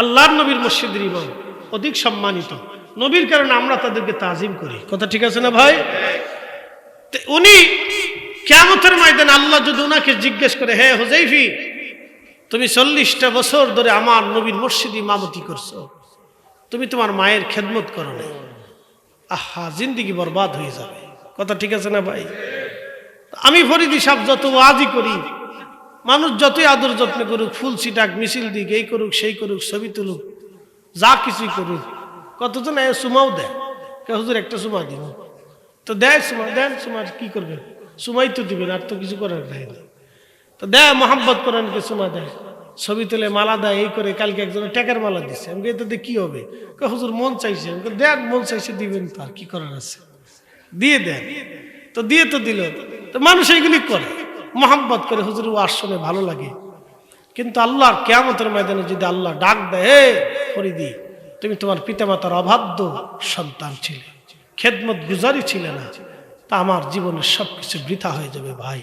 আল্লাহর নবীর মসজিদের ইমাম, অধিক সম্মানিত নবীর কারণে আমরা তাদেরকে তাজিম করি। কথা ঠিক আছে না ভাই? উনি কিয়ামতের ময়দানে আল্লাহ যদি উনাকে জিজ্ঞেস করে, হে হুযাইফি, তুমি 40টা বছর ধরে আমার নবীর মসজিদ ইমামতি করছো, তুমি তোমার মায়ের খেদমত করো না, আহা, জিন্দেগি বরবাদ হয়ে যাবে। কথা ঠিক আছে না ভাই? আমি ফরিদি সাহেব যত ওয়াজি করি, মানুষ যতই আদর যত্ন করুক, ফুল ছিটাক, মিছিল দিক, এই করুক সেই করুক, ছবি তুলুক, যা কিছুই করুক, কতজন সুমাও দেয়, হুজুর একটা সুমা দিব, তো দেয় সুমা, দেন সুমা, কি করবেন? সুমাই তো দিবেন, আর তো কিছু করার নাই। তো দেয়, মোহাম্মত কোরআনকে সুমা দেয়, ছবি তুলে মালা দেয়, এই করে। কালকে একজনের টাকার মালা দিচ্ছে, আমি এতে কি হবে? হুজুর মন চাইছে, দেন, মন চাইছে দিবেন, তো আর কি করার আছে, দিয়ে দেন। তো দিয়ে তো দিল, তো মানুষ এইগুলি করে, মোহাম্মত করে, হুজুর ওয়াজ শুনে ভালো লাগে। কিন্তু আল্লাহর কিয়ামতের ময়দানে যদি আল্লাহ ডাক দেয়, হে ফরিদি, তুমি তোমার পিতামাতার অবাধ্য সন্তান ছিলে, খেদমত গুজারি ছিলে না, তা আমার জীবনের সবকিছু বৃথা হয়ে যাবে ভাই।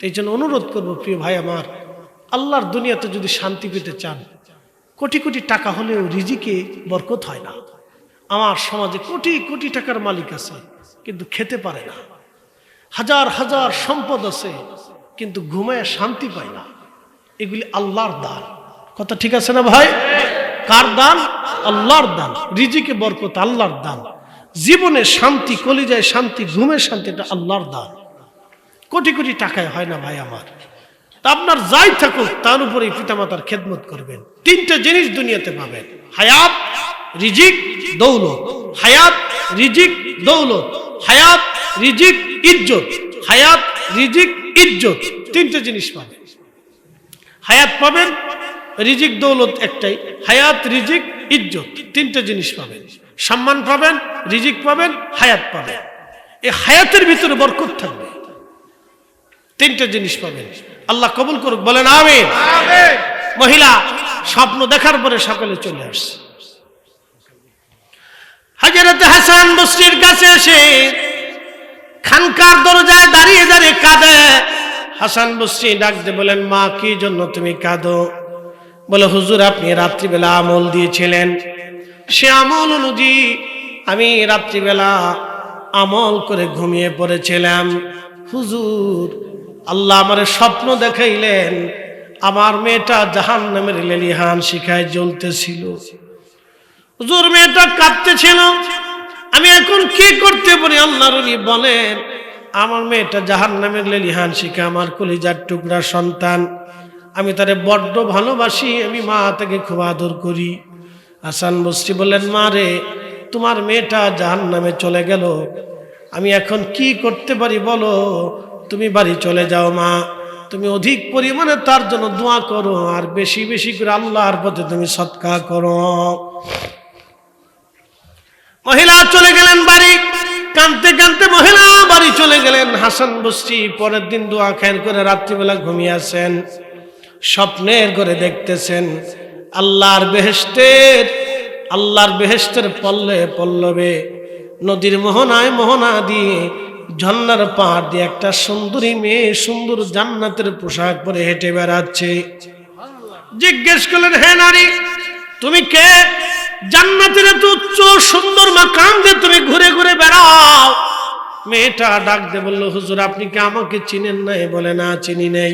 এই জন্য অনুরোধ করবো, প্রিয় ভাই আমার, আল্লাহর দুনিয়াতে যদি শান্তি পেতে চান, কোটি কোটি টাকা হলেও রিজিকে বরকত হয় না। আমার সমাজে কোটি কোটি টাকার মালিক আছে, কিন্তু খেতে পারে না। হাজার হাজার সম্পদ আছে, কিন্তু ঘুমায় শান্তি পায় না। এগুলি আল্লাহর দান। কথা ঠিক আছে না ভাই? কার দান? আল্লাহর দান। রিজিকে বরকত আল্লাহর দান, জীবনে শান্তি, কলিজায় শান্তি, ঘুমের শান্তি, এটা আল্লাহর দান। কোটি কোটি টাকায় হয় না ভাই আমার। তা আপনার যাই থাকুক, তার উপরে পিতামাতার খেদমত করবেন। 3টা জিনিস দুনিয়াতে পাবেন: হায়াত, রিজিক, দৌলত। হায়াত, রিজিক, দৌলত। হায়াত, রিজিক, ইজ্জত। হায়াত, রিজিক, ইজ্জত, 3টে জিনিস পাবেন। হায়াত পাবেন, রিজিক, দৌলত একটাই। হায়াত, রিজিক, ইজ্জত, 3টে জিনিস পাবেন। সম্মান পাবেন, রিজিক পাবেন, হায়াত পাবেন। এই হায়াতের ভিতরে বরকত থাকবে, 3টে জিনিস পাবেন। আল্লাহ কবুল করুক, বলেন আমিন। মহিলা স্বপ্ন দেখার পরে সকালে চলে আসছে। হযরত হাসান বসরির কাছে এসে খানকার দরজায় দাঁড়িয়ে দাঁড়িয়ে কাঁদে। হাসান বসরি ডাক দিয়ে বলেন, মা, কি জন্য তুমি কাঁদো? বলে, হুজুর, আপনি রাত্রিবেলা আমল দিয়েছিলেন, সে আমল অনুযায়ী আমি রাত্রিবেলা আমল করে ঘুমিয়ে পড়েছিলাম। হুজুর, আল্লাহ আমারে স্বপ্ন দেখাইলেন, আমার মেয়েটা জাহান্নামের লেলিহান শিখায় জ্বলতেছিল। হুজুর, মেয়েটা কাঁদতেছিল, আমি এখন কি করতে পারি? আল্লাহর ওলি বলেন, আমার মেয়েটা জাহান্নামের লেলিহান শিখা, আমার কলিজার টুকরা সন্তান, আমি তারে বড্ড ভালোবাসি, আমি মা তাকে খুব আদর করি। হাসান বসরি বললেন, মা রে, তোমার মেয়েটা জাহান্নামে চলে গেল, আমি এখন কি করতে পারি বলো? তুমি বাড়ি চলে যাও মা, তুমি অধিক পরিমাণে তার জন্য দোয়া করো, আর বেশি বেশি করে আল্লাহর পথে তুমি সদকা করো। মহিলা চলে গেলেন বাড়ি, কাঁদতে কাঁদতে মহিলা বাড়ি চলে গেলেন। হাসান বসরি পরের দিন দোয়া খায়ের করে রাত্রিবেলা ঘুমিয়ে আসেন, স্বপ্নের করে দেখতেছেন আল্লাহর বেহেশতের পল্লে পল্লবে নদীর মোহনায় মোহনা দিয়ে ঝর্ণার পাহাড় দিয়ে একটা সুন্দরী মেয়ে সুন্দর জান্নাতের পোশাক পরে হেঁটে বেড়াচ্ছে। জিজ্ঞেস করলেন, হে নারী, তুমি কে? জান্নাতের এত উচ্চ সুন্দর মাকাম দিয়ে তুমি ঘুরে ঘুরে বেড়াও। মেয়েটা ডাক দিয়ে বলল, হুজুর আপনি কি আমাকে চিনেন নাই? বলে, না চিনি নাই।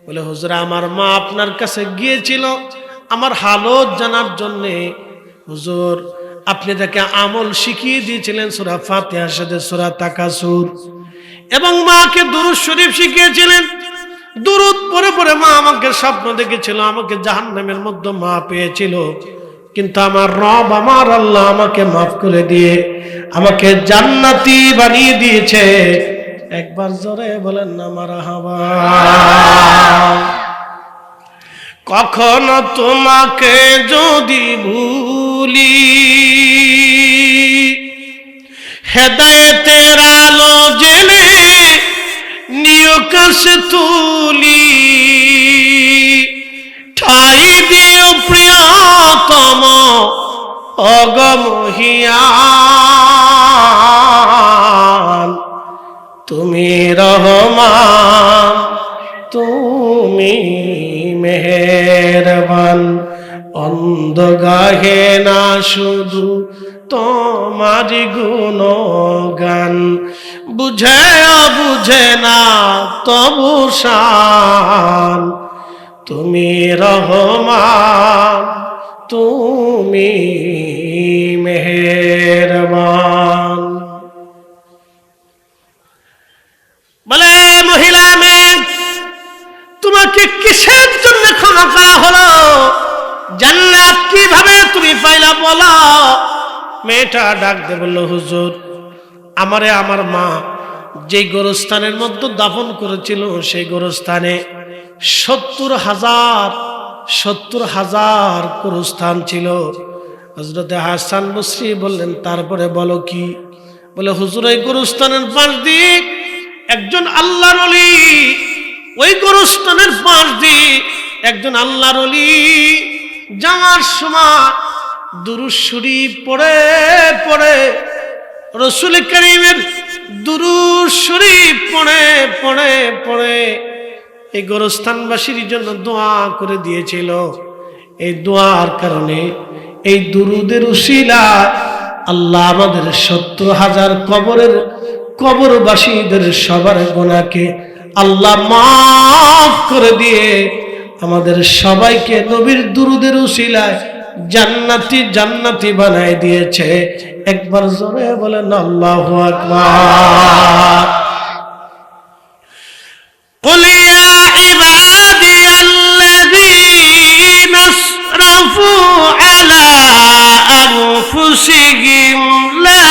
বলে, হুজুর আমার মা আপনার কাছে গিয়েছিল আমার হালত জানার জন্যে। হুজুর আপনি তাকে আমল শিখিয়ে দিয়েছিলেন সূরা ফাতিহার সাথে সূরা তাকাসুর, এবং মাকে দুরূদ শরীফ শিখিয়েছিলেন। দুরূদ পড়ে পড়ে মা আমাকে স্বপ্ন দেখেছিল, আমাকে জাহান্নামের মধ্যে মা পেয়েছিল, কিন্তু আমার রব আমার আল্লাহ আমাকে মাফ করে দিয়ে আমাকে জান্নাতি বানিয়ে দিয়েছে। একবার জোরে বলেন না মারহাবা। কখনো তোমাকে যদি ভুলি, হেদায়েতের আলো জেলে নিয় কাছে তুলি, ঠাই দিও প্রিয়তম অগমহিয়ান, তুমি রহমান তুমি মেহেরবান। অন্ধ গাহে না শুধু তোমারি গুণগান, বুঝে বুঝে না তবু শান, তুমি রহমান তুমি মেহেরবান। বলে, মহিলা মেয়ে তোমাকে কিসের জন্য ক্ষমা করা হলো? জান্নাত কিভাবে তুমি পাইলা বলো? মেয়েটা ডাক দিয়ে বলল, হুজুর আমারে আমার মা যে গোরস্থানের মধ্যে দাফন করেছিল সেই গোরস্থানে 70,000 গোরস্থান ছিল। হযরত হাসান বসরি বললেন, তারপরে বলো কি? বলে, হুজুর এই গোরস্থানের পাশ দিয়ে একজন আল্লাহর ওলি, ওই গোরস্থানের পাশ দিয়ে একজন আল্লাহর ওলি যাওয়ার সময় দুরূদ শরীফ পড়ে পড়ে, রাসূল কারীমের দুরূদ শরীফ পড়ে পড়ে পড়ে এই গোরস্থানবাসীর জন্য দোয়া করে দিয়েছিল। এই দোয়ার কারণে, এই দুরূদের উসিলা আল্লাহ আমাদের 70,000 কবরবাসীদের সবার গুনাহকে আল্লাহ মাফ করে দিয়ে আমাদের সবাইকে নবীর দুরূদের উসিলায় জান্নাতি জান্নাতি বানায় দিয়েছে। একবার জোরে বলেন আল্লাহু আকবার। قل يا عبادي الذين اسرفوا على أنفسهم لا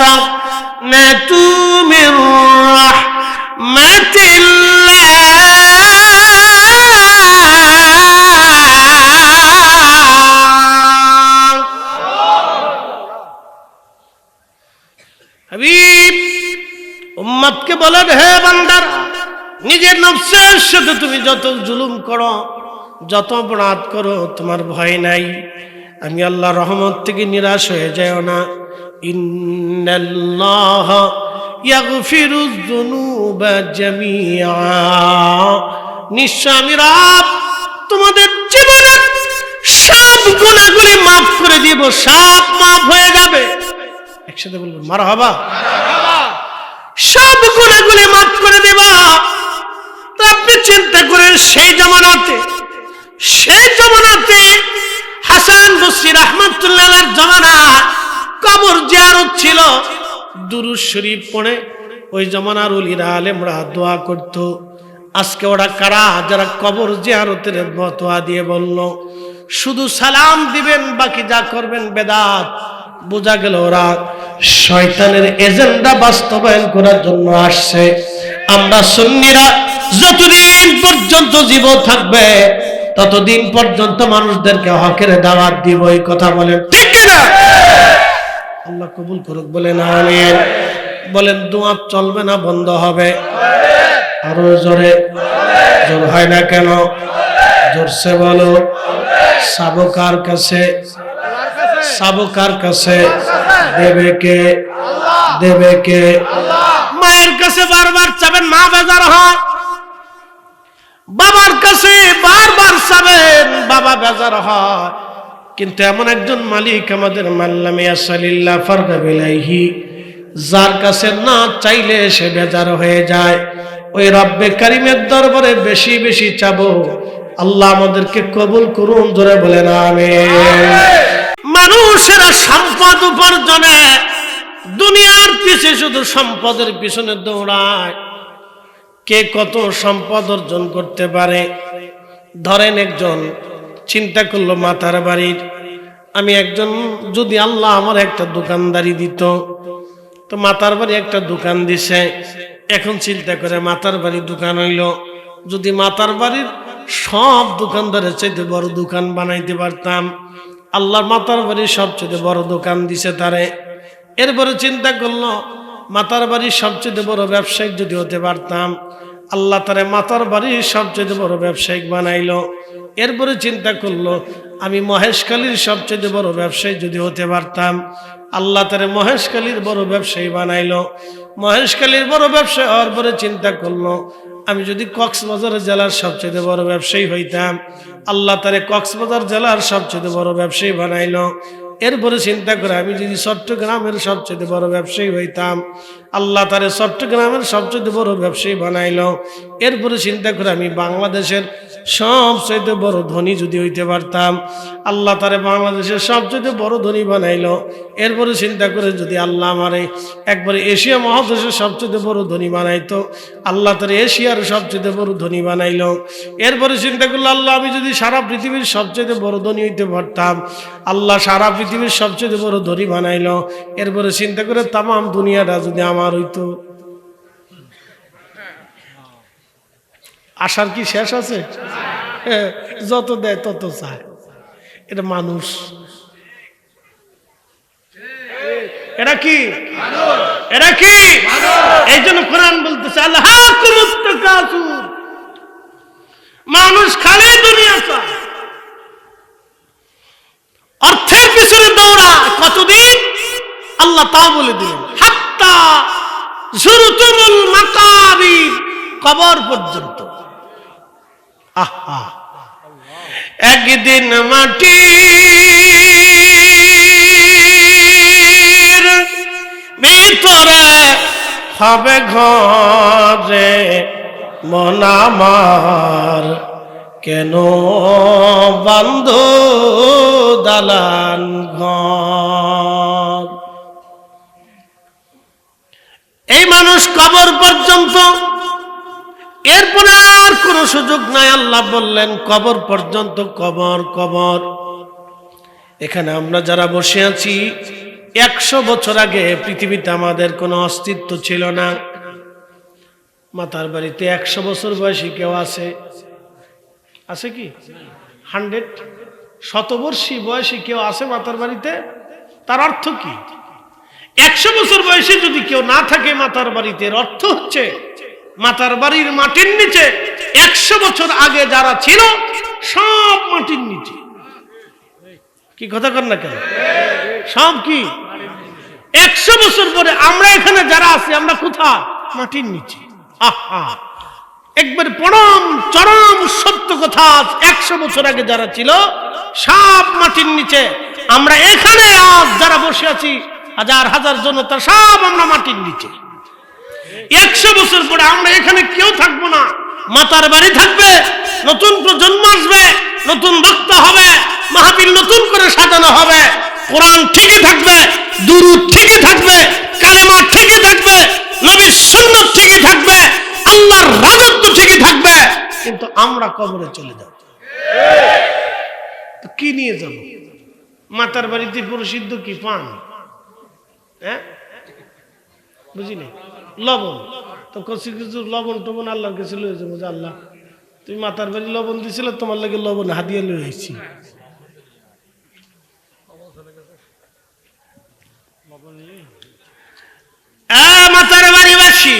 تقنطوا من رحمة হাবিব উম্মতকে বলেন, হে বান্দার, নিজের নফসের সাথে তুমি যত জুলুম করো, যত অপরাধ করো, তোমার ভয় নাই। আমি আল্লাহর রহমত থেকে নিরাশ হয়ে যাও না। ইন্নাল্লাহ ইয়াগফিরুয যুনুবা জামিআ, নিশ্চয় আমি রব তোমাদের জীবনের সব গুনাহগুলি মাফ করে দিব, সব মাফ হয়ে যাবে। একসাথে বলবেন মারহাবা। সব গুনাহগুলি মাফ করে দেব। তো আপনি চিন্তা করেন, সেই জামানাতে হাসান বসরি রাহমাতুল্লাহর জামানায় কবর জিয়ারত ছিল, দুরূদ শরীফ পড়ে ওই জামানার ওলিরা আলেমরা দোয়া করত। আজকে ওরা কারা? যারা কবর জিয়ারতের ফতোয়া দিয়ে বলল শুধু সালাম দিবেন, বাকি যা করবেন বেদাত। বোঝা গেল ওরা শয়তানের এজেন্ডা বাস্তবায়ন করার জন্য আসছে। আমরা সুন্নিরা যতদিন পর্যন্ত জীবন থাকবে ততদিন পর্যন্ত মানুষদেরকে হকের দাওয়াত দিব। এই কথা বলেন ঠিক কিনা? আল্লাহ কবুল করুক, বলেন আমিন। বলেন দোয়া চলবে না বন্ধ হবে? আরো জোরে, জোর হয় না কেন? জোরসে বলো। সাবো কার কাছে? সাবো কার কাছে? দেবে কে? দেবে কে? মায়ের কাছে বারবার চাবেন, মা বেজার হয়। বাবার কাছে বারবার চাবেন, বাবা বেজার হয়। কিন্তু এমন একজন মালিক আমাদের মাল্লামে আসালিল্লাহ ফারগা বিলাইহি, যার কাছে না চাইলে সে বেজার হয়ে যায়। ওই রব্বে কারিমের দরবারে বেশি বেশি চাবো। আল্লাহ আমাদেরকে কবুল করুন, জোরে বলেন আমিন। মানুষেরা সম্পদ উপার্জনে দুনিয়ার পিছে শুধু সম্পদের পিছনে দৌড়ায়। কে কত সম্পদ অর্জন করতে পারে? ধরেন একজন চিন্তা করলো মাতার বাড়ির, আমি একজন যদি আল্লাহ আমার একটা দোকানদারি দিত, তো মাতার বাড়ি একটা দোকান দিছে। এখন চিন্তা করে মাতার বাড়ি দোকান হইল, যদি মাতার বাড়ির সব দোকানদারের চাইতে বড় দোকান বানাইতে পারতাম। আল্লাহ মাতার বাড়ির সবচেয়ে বড় দোকান দিছে তারে। এরপরে চিন্তা করলো মাতার বাড়ির সবচেয়ে বড় ব্যবসায়িক যদি হতে পারতাম। আল্লাহ তারে মাতার বাড়ির সবচেয়ে বড় ব্যবসায়িক বানাইলো। এরপরে চিন্তা করলো আমি মহেশখালীর সবচেয়ে বড় ব্যবসায়ী যদি হতে পারতাম। আল্লাহ তারে মহেশখালীর বড় ব্যবসায়ী বানাইলো। মহেশখালীর বড় ব্যবসায়ী হওয়ার পরে চিন্তা করলো আমি যদি কক্সবাজার জেলার সবচেয়ে বড় ব্যবসায়ী হইতাম। আল্লাহ তারে কক্সবাজার জেলার সবচেয়ে বড় ব্যবসায়ী বানাইলো। এরপরে চিন্তা করে আমি যদি চট্টগ্রামের সবচেয়ে বড় ব্যবসায়ী হইতাম। আল্লাহ তারে চট্টগ্রামের সবচেয়ে বড় ব্যবসায়ী বানাইলো। এরপরে চিন্তা করে আমি বাংলাদেশের সবচেয়ে বড় ধনী যদি হইতে পারতাম। আল্লাহ তারে বাংলাদেশের সবচেয়ে বড় ধনী বানাইলো। এরপরে চিন্তা করে যদি আল্লাহ আমারে একবারে এশিয়া মহাদেশের সবচেয়ে বড় ধনী বানাইতো। আল্লাহ তারে এশিয়ার সবচেয়ে বড় ধনী বানাইলো। এরপরে চিন্তা করলো আল্লাহ আমি যদি সারা পৃথিবীর সবচেয়ে বড় ধনী হইতে পারতাম। আল্লাহ সারা পৃথিবীর সবচেয়ে বড় ধনী বানাইলো। এরপরে চিন্তা করে তামাম দুনিয়াটা যদি আমার হইতো। আশার কি শেষ আছে? যত দেয় তত চায়। এটা মানুষ, এরা কি? এরা কি? এই জন্য কোরআন বলতেছে আল্লাহ মানুষ খালি দুনিয়া চায়, অর্থের পিছনে দৌড়ায়। কতদিন? আল্লাহ তাও বলে দিলেন হাত্তা যুরতুমুল মাকাবির, কবর পর্যন্ত। আহা, একদিন মাটির ভিতরে হবে ঘরে মন আমার, কেন বান্ধ দালান ঘর। এই মানুষ কবর পর্যন্ত, এরপরে আর কোন সুযোগ নাই। আল্লাহ বললেন কবর পর্যন্ত, কবর কবর। এখানে আমরা যারা বসে আছি 100 বছর আগে পৃথিবীতে আমাদের কোনো অস্তিত্ব ছিল না। মাতার বাড়িতে 100 বছর বয়সী কেউ আছে? আছে কি? 100 শতবর্ষী বয়সী কেউ আছে মাতার বাড়িতে? তার অর্থ কি? 100 বছর বয়সী যদি কেউ না থাকে মাতার বাড়িতে, এর অর্থ হচ্ছে মাতার বাড়ির মাটির নিচে 100 বছর আগে যারা ছিল সব মাটির নিচে। কি কথা কর না কেন? সব কি 100 বছর পরে আমরা এখানে যারা আছি আমরা কোথায়? মাটির নিচে। আহা, একবার পরম চরম সত্য কথা। 100 বছর আগে যারা ছিল সব মাটির নিচে, আমরা এখানে আজ যারা বসে আছি হাজার হাজার জনতা, সব আমরা মাটির নিচে। 100 বছর পরে আমরা এখানে কেউ থাকবো না, মাতার বাড়ি থাকবে, নতুন প্রজন্ম আসবে, নতুন বক্তা হবে, মাহফিল নতুন করে সাজানো হবে, কোরআন ঠিকই থাকবে, দুরূদ ঠিকই থাকবে, কালেমা ঠিকই থাকবে, নবীর সুন্নাত ঠিকই থাকবে, আল্লাহর রাজত্ব ঠিকই থাকবে, কিন্তু আমরা কবরে চলে যাব। তো কি নিয়ে যাব? মাতার বাড়িতে প্রসিদ্ধ কি? পান, হ্যাঁ বুঝিনি, লবণ। তো কিছু লবণ টবণ আল্লাহর কাছে লয়ে যাবো যে আল্লাহ তুমি মাতার বাড়ি লবণ দিছিল, তোমার লাগে লবণ হাদিয়া লয়ে আসছি। মাতার বাড়িবাসী,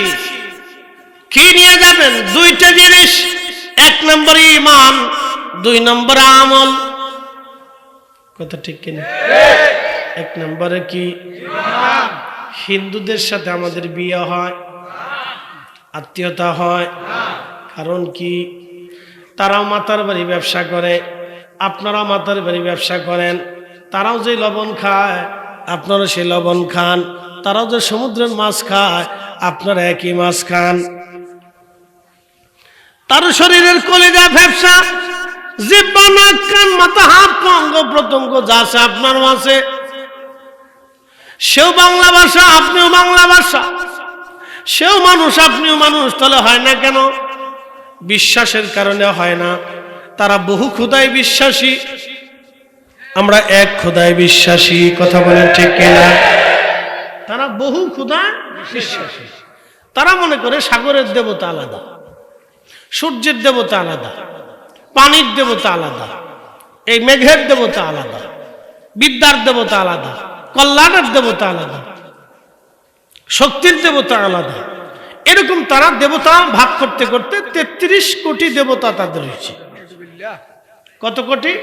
কি নিয়ে যাবেন? দুইটা জিনিস, এক নম্বর ঈমান, দুই নম্বর আমল। কথা ঠিক কিনা? এক নম্বরে কি? হিন্দুদের সাথে আমাদের বিয়ে হয়, আত্মীয়তা হয়। কারণ কি? তারাও মাতার বাড়ি ব্যবসা করে, আপনারাও মাতার বাড়ি ব্যবসা করেন। তারাও যে লবণ খায় আপনারা সেই লবণ খান, তারাও যে সমুদ্রের মাছ খায় আপনারা একই মাছ খান। তার শরীরের কলিজা, ফ্যাপসা, জিহ্বা, নাক, কান, মাথা, হাত, পা, অঙ্গ প্রত্যঙ্গ যা আছে আপনার মাঝে। সেও বাংলা ভাষা, আপনিও বাংলা ভাষা। সেও মানুষ, আপনিও মানুষ। তাহলে হয় না কেন? বিশ্বাসের কারণে হয় না। তারা বহু খোদায় বিশ্বাসী, আমরা এক খোদায় বিশ্বাসী। কথা বলেন ঠিক কিনা? তারা বহু খোদায় বিশ্বাসী। তারা মনে করে সাগরের দেবতা আলাদা, সূর্যের দেবতা আলাদা, পানির দেবতা আলাদা, এই মেঘের দেবতা আলাদা, বিদ্যার দেবতা আলাদা, কল্যাণের দেবতা আলাদা, শক্তির দেবতা আলাদা। এরকম তারা দেবতা ভাগ করতে করতে 33 কোটি দেবতা তাদের হয়েছে। কত কোটি?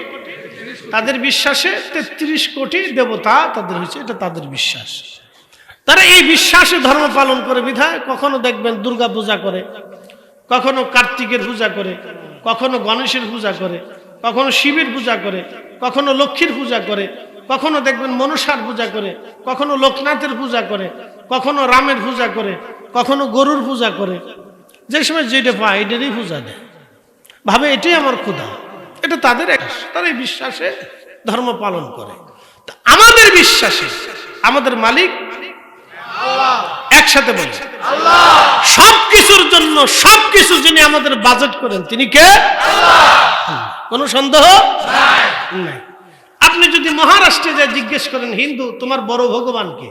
তাদের বিশ্বাসে 33 কোটি দেবতা তাদের হয়েছে, এটা তাদের বিশ্বাস। তারা এই বিশ্বাসে ধর্ম পালন করে বিধায় কখনো দেখবেন দুর্গা পূজা করে, কখনো কার্তিকের পূজা করে, কখনো গণেশের পূজা করে, কখনো শিবের পূজা করে, কখনো লক্ষ্মীর পূজা করে, কখনো দেখবেন মনসার পূজা করে, কখনো লোকনাথের পূজা করে, কখনো রামের পূজা করে, কখনো গরুর পূজা করে। যে সময় যেটা পায় এটারই পূজা দেয়, ভাবে এটাই আমার খোদা। এটা তাদের তারা এই বিশ্বাসে ধর্ম পালন করে। আমাদের বিশ্বাসে আমাদের মালিক একসাথে বলে সবকিছুর জন্য, সবকিছু যিনি আমাদের বাজেট করেন তিনি কে? কোন সন্দেহ নাই। আপনি যদি মহারাষ্ট্রে যা জিজ্ঞেস করেন হিন্দু তোমার বড় ভগবান কে,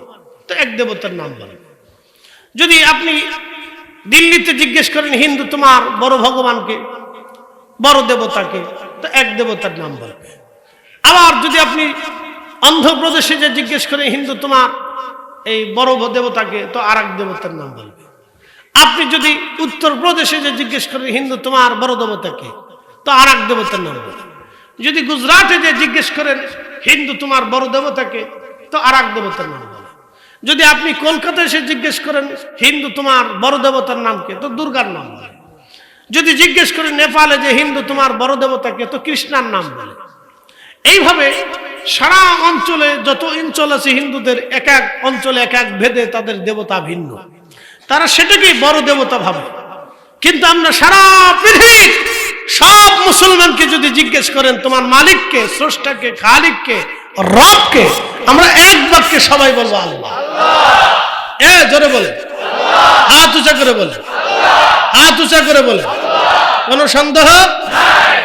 তো এক দেবতার নাম বলেন। যদি আপনি দিল্লিতে জিজ্ঞেস করেন হিন্দু তোমার বড় ভগবানকে, বড় দেবতাকে, তো এক দেবতার নাম বলবে। আবার যদি আপনি অন্ধ্রপ্রদেশে যে জিজ্ঞেস করেন হিন্দু তোমার এই বড় দেবতাকে, তো আর এক দেবতার নাম বলবে। আপনি যদি উত্তরপ্রদেশে যে জিজ্ঞেস করেন হিন্দু তোমার বড় দেবতাকে, তো আর এক দেবতার নাম বলবে। যদি গুজরাটে যে জিজ্ঞেস করেন হিন্দু তোমার বড় দেবতাকে, তো আর এক দেবতার নাম বলে। যদি আপনি কলকাতায় এসে জিজ্ঞেস করেন হিন্দু তোমার বড় দেবতার নামকে, তো দুর্গার নাম বলে। যদি জিজ্ঞেস করেন নেপালে যে হিন্দু তোমার বড় দেবতাকে, তো কৃষ্ণার নাম বলে। এইভাবে সারা অঞ্চলে যত অঞ্চল আছে হিন্দুদের, এক এক অঞ্চলে এক এক ভেদে তাদের দেবতা ভিন্ন, তারা সেটাকেই বড় দেবতা ভাবে। কিন্তু আমরা সারা পৃথিবীর সব মুসলমানকে যদি জিজ্ঞেস করেন তোমার মালিককে, স্রষ্টাকে, খালিককে, রবকে, আমরা এক বাক্যে সবাই বলবো আল্লাহ। জোরে বলে, হাত উঁচা করে বলে, হাত উঁচা করে বলে, কোন সন্দেহ নাই।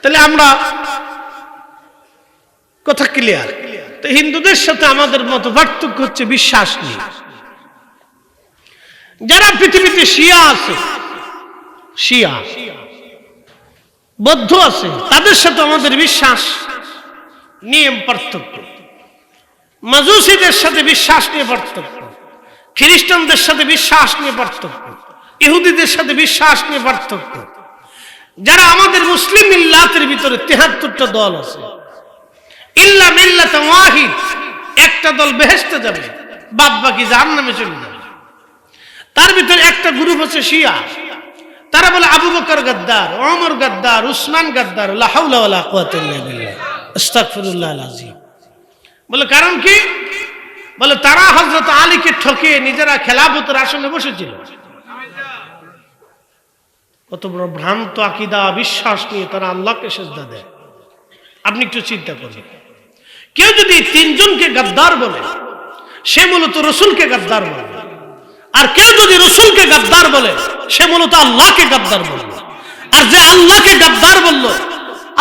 তাহলে আমরা কথা ক্লিয়ার। তো হিন্দুদের সাথে আমাদের মতো পার্থক্য হচ্ছে বিশ্বাস নিয়ে। যারা পৃথিবীতে শিয়া আছে, শিয়া বৌদ্ধ আছে, তাদের সাথে আমাদের বিশ্বাস নিয়ম পার্থক্য। মাজুসীদের সাথে বিশ্বাস নিয়ে পার্থক্য, খ্রিস্টানদের সাথে বিশ্বাস নিয়ে পার্থক্য, ইহুদিদের সাথে বিশ্বাস নিয়ে পার্থক্য। যারা আমাদের মুসলিম মিল্লাতের ভিতরে 73টা দল আছে, ইল্লা মিল্লাত ওয়াহিদ, একটা দল বেহেশতে যাবে, বাদ বাকি জাহান্নামে চলে যাবে। তার ভিতরে একটা গ্রুপ আছে শিয়া, তারা বলে আবু বকর গাদ্দার, ওমর গাদ্দার, উসমান গাদ্দার, লা হাওলা ওয়ালা কুওয়াতা ইল্লা বিল্লাহ, আস্তাগফিরুল্লাহল আযীম। বলে কারণ কি? বলে তারা হযরত আলীকে ঠকিয়ে নিজেরা খেলাফতের আসনে বসেছিল। কত বড় ভ্রান্ত আকীদা, বিশ্বাস নিয়ে তারা আল্লাহকে সিজদা দেয়। আপনি একটু চিন্তা করুন, কেউ যদি তিনজনকে গাদ্দার বলে, সে মূলত রসুলকে গাদ্দার বলে। আর কেউ যদি রসুলকে গাদ্দার বলে, সে মূলত আল্লাহকে গাদ্দার বলল। আর যে আল্লাহকে গাদ্দার বলল,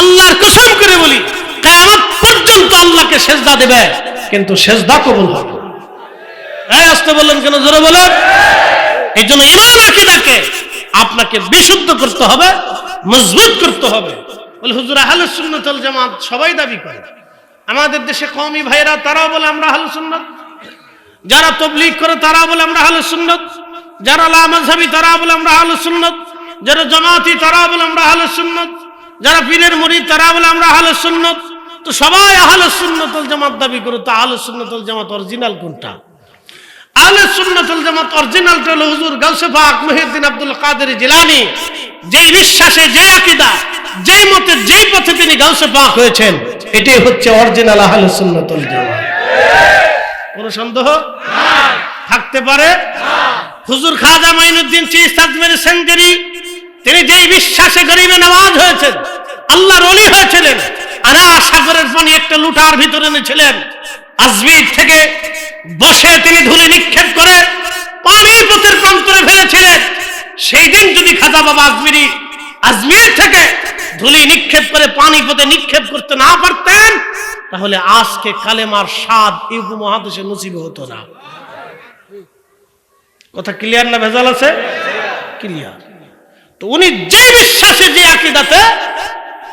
আল্লাহর কসম করে বলি কিয়ামত পর্যন্ত আল্লাহকে সিজদা দেবে, কিন্তু সিজদা কবুল হবে না। আসতে বললেন কেন? জোরে বলেন। এই জন্য ঈমান আকীদাকে আপনাকে বিশুদ্ধ করতে হবে, মজবুত করতে হবে। বলে হুজুর আহলে সুন্নাত ওয়াল জামাত সবাই দাবি করে, আমাদের দেশে কওমি ভাইরা তারাও বলে আমরা আহলে সুন্নাত, যারা তাবলীগ করে তারা বলে আমরা আহলে সুন্নাত, যারা লা মাযহাবী তারা বলে আমরা আহলে সুন্নাত, যারা জামাতি তারা বলে আমরা আহলে সুন্নাত, যারা পীরের মুরিদ তারা বলে আমরা আহলে সুন্নাত। তো সবাই আহলে সুন্নাত ওয়াল জামাত দাবি করে, তো আহলে সুন্নাত ওয়াল জামাত অরিজিনাল কোনটা? আহলে সুন্নাত ওয়াল জামাত অরিজিনালটা হলো হুজুর গাউসে পাক মুহিউদ্দিন আব্দুল কাদের জিলানী যেই বিশ্বাসে, যে আকীদা, যেই মতে, যেই পথে তিনি গাউসে পাক হয়েছেন, এটাই হচ্ছে অরিজিনাল আহলে সুন্নাত ওয়াল জামাত। কোন সন্দেহ থাকতে পারে? হুজুর খাজা মাইনুদ্দিন চিশতি আজমেরী সেঞ্চুরি তিনি যেই বিশ্বাসে গরিবে নওয়াজ হয়েছেন, আল্লাহর ওলি হয়েছিলেন, আরা সাগরের পানি একটা লুটার ভিতরে এনেছিলেন, আজমির থেকে বসে তিনি ধুলি নিক্ষেপ করে পানিপথের প্রান্তরে ফেলেছিলেন। সেই দিন যদি খাজা বাবা আজমিরি আজমির থেকে ধুলি নিক্ষেপ করে পানিপথে নিক্ষেপ করতে না পারতেন, তাহলে আজকে কালেমার স্বাদ এই উপমহাদেশে নসিব হতো না। কথা ক্লিয়ার না ভেজাল আছে? ক্লিয়ার। তো উনি যে বিশ্বাসে, যে আকীদাতে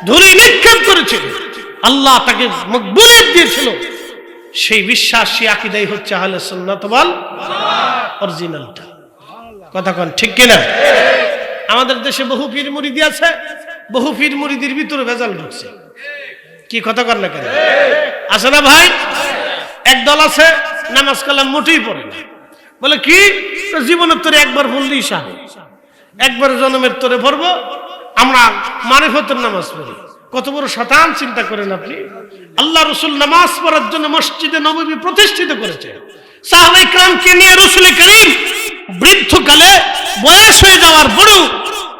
ধুলি নিক্ষেপ করেছিল, আল্লাহ তাকে মকবুলিয়ত দিয়েছিল, সেই বিশ্বাস, সেই আকীদাই হচ্ছে আহলে সুন্নাত ওয়াল অরিজিনালটা। কথা কোন ঠিক কিনা? আমাদের দেশে বহু পীর মুরিদি আছে, বহু পীর মুরিদির ভিতরে ভেজাল ঢুকছে। কি কথা কর না কেন? আছে না ভাই? একদল আছে নামাজ কালাম মোটেই পড়ে না, বলে কি জীবনের তোরে একবার পড়লেই সাহে, একবার জন্মের তোরে পড়বো, আমরা মারিফতের নামাজ পড়ি। কত বড় শয়তান চিন্তা করেন আপনি! আল্লাহ রাসূল নামাজ পড়ার জন্য মসজিদে নববী প্রতিষ্ঠিত করেছে। সাহাবায়ে কিরামকে নিয়ে রাসূল করিম বৃদ্ধকালে বয়স হয়ে যাওয়ার পরও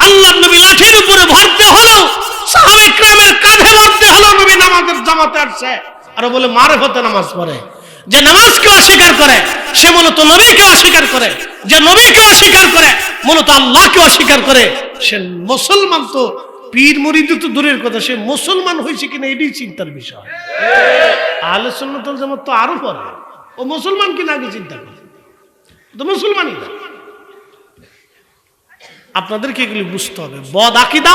আল্লাহর নবী লাঠির উপরে ভরতে হলো, সাহাবায়ে কিরামের কাঁধে ভরতে হলো, নবী নামাজের জামাতে আসছে, আর বলে মারিফতে নামাজ পড়ে। যে নামাজকে অস্বীকার করে সে মূলত নবীকে অস্বীকার করে, যে নবীকে অস্বীকার করে মূলত আল্লাহকে অস্বীকার করে। সে মুসলমান তো, পীর মুরিদ তো দূরের কথা, সে মুসলমান হয়েছে কিনা এটাই চিন্তার বিষয়। আহলে সুন্নাত ওয়াল জামাত তো আরো পরে, ও মুসলমান কিনা আগে চিন্তা করে, তো মুসলমানই না। আপনাদেরকে এগুলি বুঝতে হবে। বদ আকীদা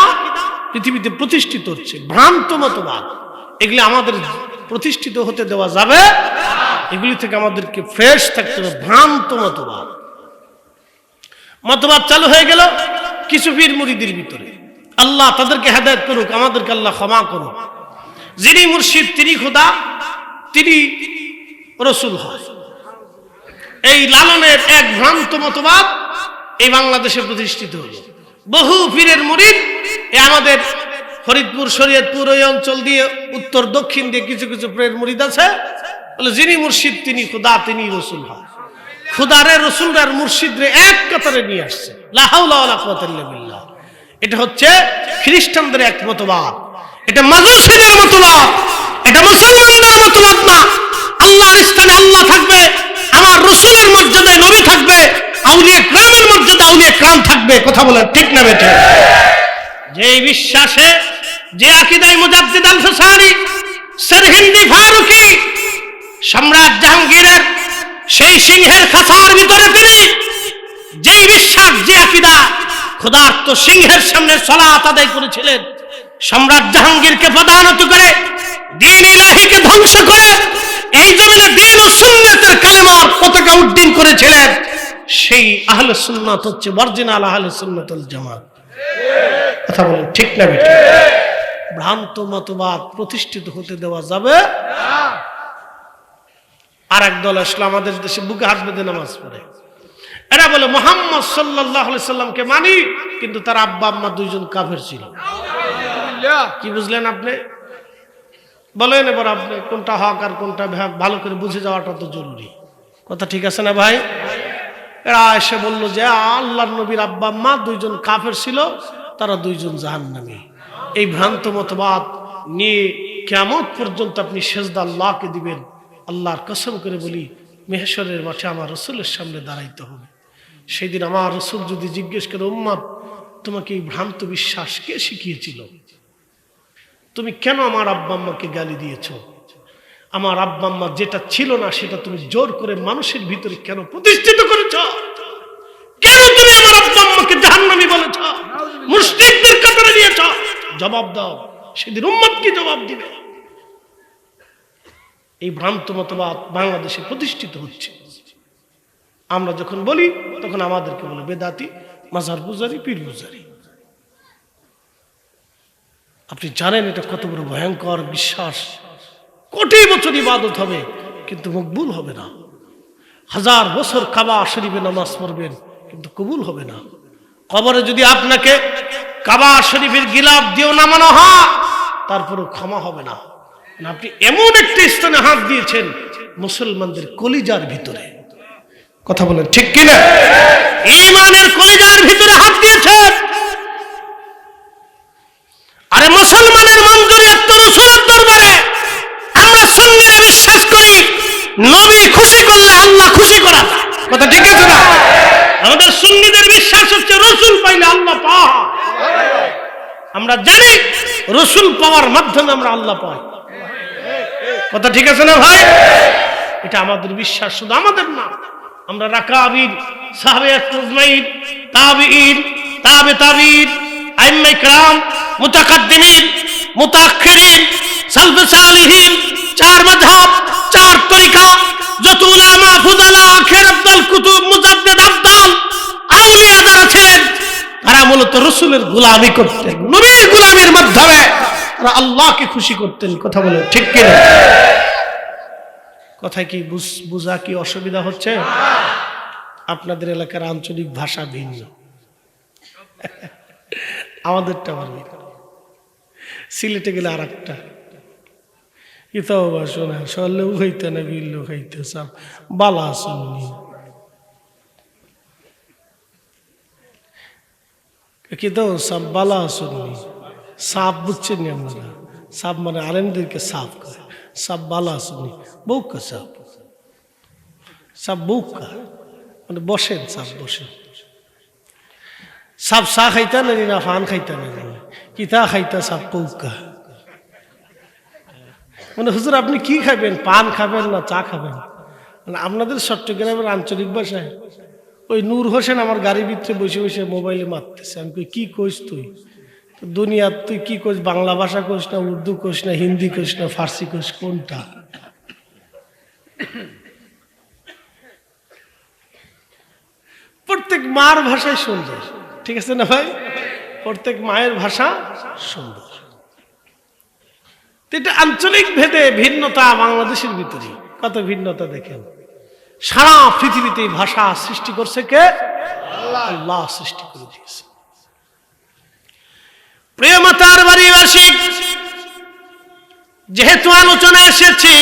পৃথিবীতে প্রতিষ্ঠিত হচ্ছে, ভ্রান্ত মতবাদ, এগুলি আমাদের প্রতিষ্ঠিত হতে দেওয়া যাবে। এগুলি থেকে আমাদেরকে ফ্রেশ থাকতে হবে। ভ্রান্ত মতবাদ চালু হয়ে গেল কিছু পীর মুরিদের ভিতরে, আল্লাহ তাদেরকে হেদায়েত করুক, আমাদেরকে আল্লাহ ক্ষমা করুক। যিনি মুর্শিদ তিনি খোদা, তিনি রাসূল হয়, এই লালনের এক ভ্রান্ত মতবাদ এই বাংলাদেশে প্রতিষ্ঠিত হলো। বহু পীরের মুরিদ আমাদের ফরিদপুর, শরীয়তপুর ওই অঞ্চল দিয়ে উত্তর দক্ষিণ দিয়ে কিছু কিছু পীরের মুরিদ আছে, বলে যিনি মুর্শিদ তিনি খোদা, তিনি রাসূল হয়। খোদারে, রাসূল আর মুর্শিদরে এক কাতারে নিয়ে আসছে। লা হাওলা ওয়ালা কুওয়াতা ইল্লা বিল্লাহ। এটা হচ্ছে খ্রিস্টানদের এক মতবাদ, এটা মাজুসীদের মতবাদ, এটা মুসলমানদের মতবাদ না। আল্লাহর স্থানে আল্লাহ থাকবে, আমার রাসূলের মর্যাদায় নবী থাকবে, আউলিয়া কিরামের মর্যাদায় আউলিয়া কিরাম থাকবে। কথা বলেন ঠিক না বেঠিক? যে বিশ্বাসে, যে আকীদায় মুজাদ্দিদ আল-ফিসারি, সরহিন্দি ফারুকি, সম্রাট জাহাঙ্গীরের সেই সিংহের খাঁচার ভিতরে তিনি যেই বিশ্বাস, যে আকীদা, খোদার তো সিংহের সামনে সালাত আদায় করেছিলেন, সম্রাট জাহাঙ্গীরকে পদানত করে, দ্বীন ইলাহিকে ধ্বংস করে এই জমিনে দ্বীন ও সুন্নাতের কালেমার পতাকা উড্ডীন করেছিলেন। সেই আহলে সুন্নাত হচ্ছে অরিজিনাল আহলে সুন্নাত ওয়াল জামাত। কথা বলেন ঠিক না বেঠিক? ভ্রান্ত মতবাদ প্রতিষ্ঠিত হতে দেওয়া যাবে না। আর এক দল আসলে আমাদের দেশে বুকে হাত বেঁধে নামাজ পড়ে, এরা বলে মুহাম্মদ সাল্লাল্লাহু আলাইহি সাল্লামকে মানি, কিন্তু তার আব্বা আম্মা দুইজন কাফের ছিল। কি বুঝলেন আপনি? বলেন এবার আপনি কোনটা হক আর কোনটা ভালো করে বুঝে যাওয়াটা তো জরুরি। কথা ঠিক আছে না ভাই? এরা এসে বলল যে আল্লাহর নবীর আব্বা আম্মা দুইজন কাফের ছিল, তারা দুইজন জাহান্নামী। এই ভ্রান্ত মতবাদ নিয়ে কিয়ামত পর্যন্ত আপনি সেজদা আল্লাহকে দিবেন। আল্লাহর কসম করে বলি, মেহশরের মাঠে আমার রাসূলের সামনে দাঁড়াইতে হবে। সেই দিন আমার রাসূল যদি জিজ্ঞেস করে, উম্মত তোমাকে এই ভ্রান্ত বিশ্বাস কে শিখিয়েছিল? তুমি কেন আমার আব্বা আম্মাকে গালি দিয়েছ? আমার আব্বা আম্মা যেটা ছিল না সেটা তুমি জোর করে মানুষের ভিতরে কেন প্রতিষ্ঠিত করেছ? কেন তুমি আমার আব্বা আম্মাকে জাহান্নামী বলেছ? মুশরিকদের পরীক্ষা করে দিয়েছ, জবাব দাও। সেদিন উম্মত কি জবাব দিবে? এই ভ্রান্ত মতবাদ বাংলাদেশে প্রতিষ্ঠিত হচ্ছে। আমরা যখন বলি তখন আমাদেরকে বলে বেদাতি, মাজার পূজারি, পীর পূজারি। আপনি জানেন এটা কত বড় ভয়ঙ্কর বিশ্বাস। কোটি বছর ইবাদত হবে কিন্তু মকবুল হবে না। 1000 বছর কাবা শরীফে নামাজ পড়বেন কিন্তু কবুল হবে না। কবরে যদি আপনাকে কাবা শরীফের গিলাফ দিয়েও নামানো হয় তারপরেও ক্ষমা হবে না। আপনি এমন একটা স্থানে হাত দিয়েছেন মুসলমানদের কলিজার ভিতরে। কথা বলেন ঠিক কিনা? ঈমানের কলিজার ভিতরে হাত দিয়েছেন। আরে মুসলমানের মঞ্জুরিয়াত তো রাসূলের দরবারে। আমরা সুন্নিরা বিশ্বাস করি নবী খুশি করলে আল্লাহ খুশি করা যায়। কথা ঠিক আছে না? আমাদের সুন্নিদের বিশ্বাস হচ্ছে রাসূল পাইলে আল্লাহ পাওয়া। আমরা জানি রাসূল পাওয়ার মাধ্যমে আমরা আল্লাহ পাই। কথা ঠিক আছে না ভাই? এটা আমাদের বিশ্বাস, শুধু আমাদের না। আমরা রাকাবির, সাহাবে আজমাইন, তাবিঈন, তাবে তাবিঈন, আইম্মায়ে কেরাম, মুতাকাদ্দিমিন, মুতাআখিরিন, সালফে সালিহিন, 4 মাযহাব, 4 তরিকা, যত উলামা, ফুদালা, খেরাত দল, কুতুব, মুজাদ্দিদ, আফদাল, আউলিয়া যারা ছিলেন তারা মূলত রাসূলের গোলামি করতেন। নবীর গোলামির মাধ্যমে তারা আল্লাহকে খুশি করতেন। কথা বলেন ঠিক কিনা? কথায় কি বুঝা কি অসুবিধা হচ্ছে? আপনাদের এলাকার আঞ্চলিক ভাষা ভিন্ন, আমাদেরটা আবার ভিন্ন। সিলেটে গেলে আর একটা ইতাও ভাষা না, সল্লেও হইতে না বিল্লু হইতে সাপ বালা শুননি। কিতাও সাপ বালা শুননি। সাপ বুঝছেন না আপনারা? সাপ মানে আলেমদেরকে সাপ করে, সাপ বালা শুনি, বউকা সাপ, সাপ বউকা মানে বসেন, সাপ বসেন। সাপ চা খাইতা না না ফান খাইতা না কিতা খাইতা সাপ পৌকা। মানে হুজুর আপনি কি খাবেন, পান খাবেন না চা খাবেন? মানে আপনাদের চট্টগ্রামের আঞ্চলিক ভাষায় ওই নূর হোসেন আমার গাড়ির ভিতরে বসে বসে মোবাইলে মারতেছে। আমি কই কি কইস তুই? দুনিয়ার তুই কি কইস? বাংলা ভাষা কইস না, উর্দু কইস না, হিন্দি কইস না, ফার্সি কইস, কোনটা? প্রত্যেক মার ভাষায় সুন্দর, ঠিক আছে না ভাই? প্রত্যেক মায়ের ভাষা সুন্দর। এটা আঞ্চলিক ভেদে ভিন্নতা বাংলাদেশের ভিতরে কত ভিন্নতা দেখেন। সারা পৃথিবীতে ভাষা সৃষ্টি করছে কে? আল্লাহ সৃষ্টি করে দিয়েছে। প্রিয় মাতার বাড়িবাসী, যেহেতু আলোচনা এসেছে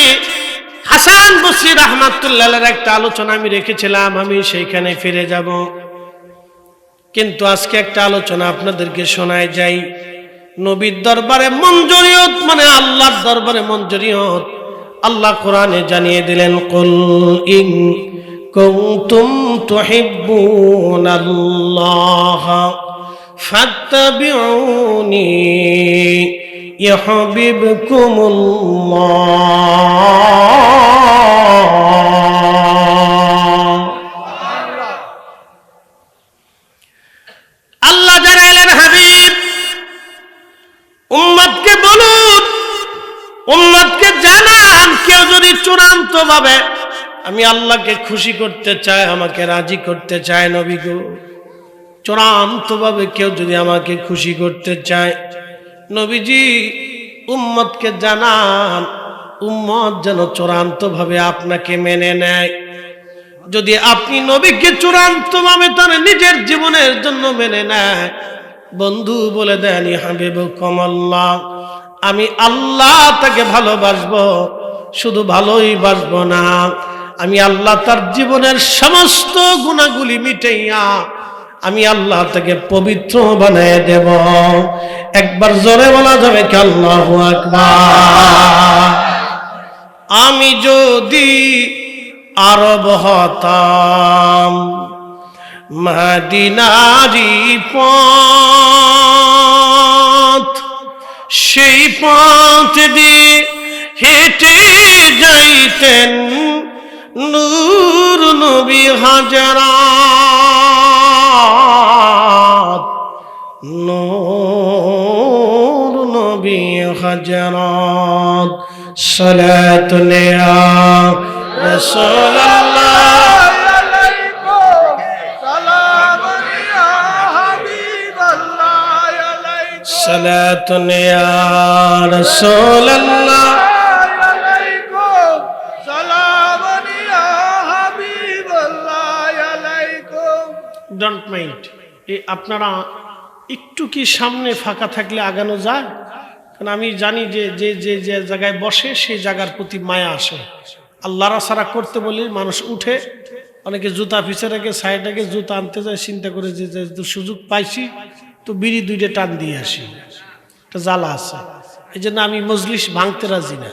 হাসান বসরি রাহমাতুল্লাহ আলাইহির একটা আলোচনা আমি রেখেছিলাম, আমি সেইখানে ফিরে যাব। কিন্তু আজকে একটা আলোচনা আপনাদেরকে শোনায় যাই। নবীর দরবারে মঞ্জুরিয়ত মানে আল্লাহর দরবারে মঞ্জুরিয়ত। আল্লাহ কোরআনে জানিয়ে দিলেন, কুল ইন কুনতুম তুহিব্বুনাল্লাহ ফাত্তাবিউনি ইউহিব্বুকুমুল্লাহ। আল্লাহ জানাইলেন, হাবিব উম্মতকে বলুন, উম্মতকে জানান, কেউ যদি চূড়ান্ত ভাবে আমি আল্লাহকে খুশি করতে চাই, আমাকে রাজি করতে চায়, নবী গো চূড়ান্ত ভাবে কেউ যদি আমাকে খুশি করতে চায়, নবীজি উম্মতকে জানান, উম্মত যেন চূড়ান্ত ভাবে আপনাকে মেনে নেয়। যদি আপনি নবীকে চূড়ান্ত ভাবে তার নিজের জীবনের জন্য মেনে নেয়, বন্ধু বলে দেন হাবিবুকুমুল্লাহ, আমি আল্লাহ তাকে ভালোবাসবো, শুধু ভালোই বাসবো না, আমি আল্লাহ তার জীবনের সমস্ত গুনাহগুলি মিটাইয়া আমি আল্লাহ তাকে পবিত্র বানিয়ে দেব। একবার জোরে বলা যাবে কি আল্লাহু আকবার? আমি যদি আরব হতাম, মদিনারি পথ, সেই পথ দিয়ে হেঁটে যাইতেন নূর নবী হাজারাত, নূর সালাতুন ইয়া রাসূলুল্লাহ সালাতুন ইয়া রাসূলুল্লাহ ডোন্ট মাইন্ড। আপনারা একটু কি সামনে ফাঁকা থাকলে আগানো যায়? কারণ আমি জানি যে যে যে যে জায়গায় বসে সেই জায়গার প্রতি মায়া আসে। আল্লাহ রাসারা করতে বলি মানুষ উঠে, অনেকে জুতা পিছে রেখে সাইড রেখে জুতা আনতে যায়, চিন্তা করে যে সুযোগ পাইছি তো বিড়ি দুইটা টান দিয়ে আসি, একটা জ্বালা আছে। এই জন্য আমি মজলিস ভাঙতে রাজি না।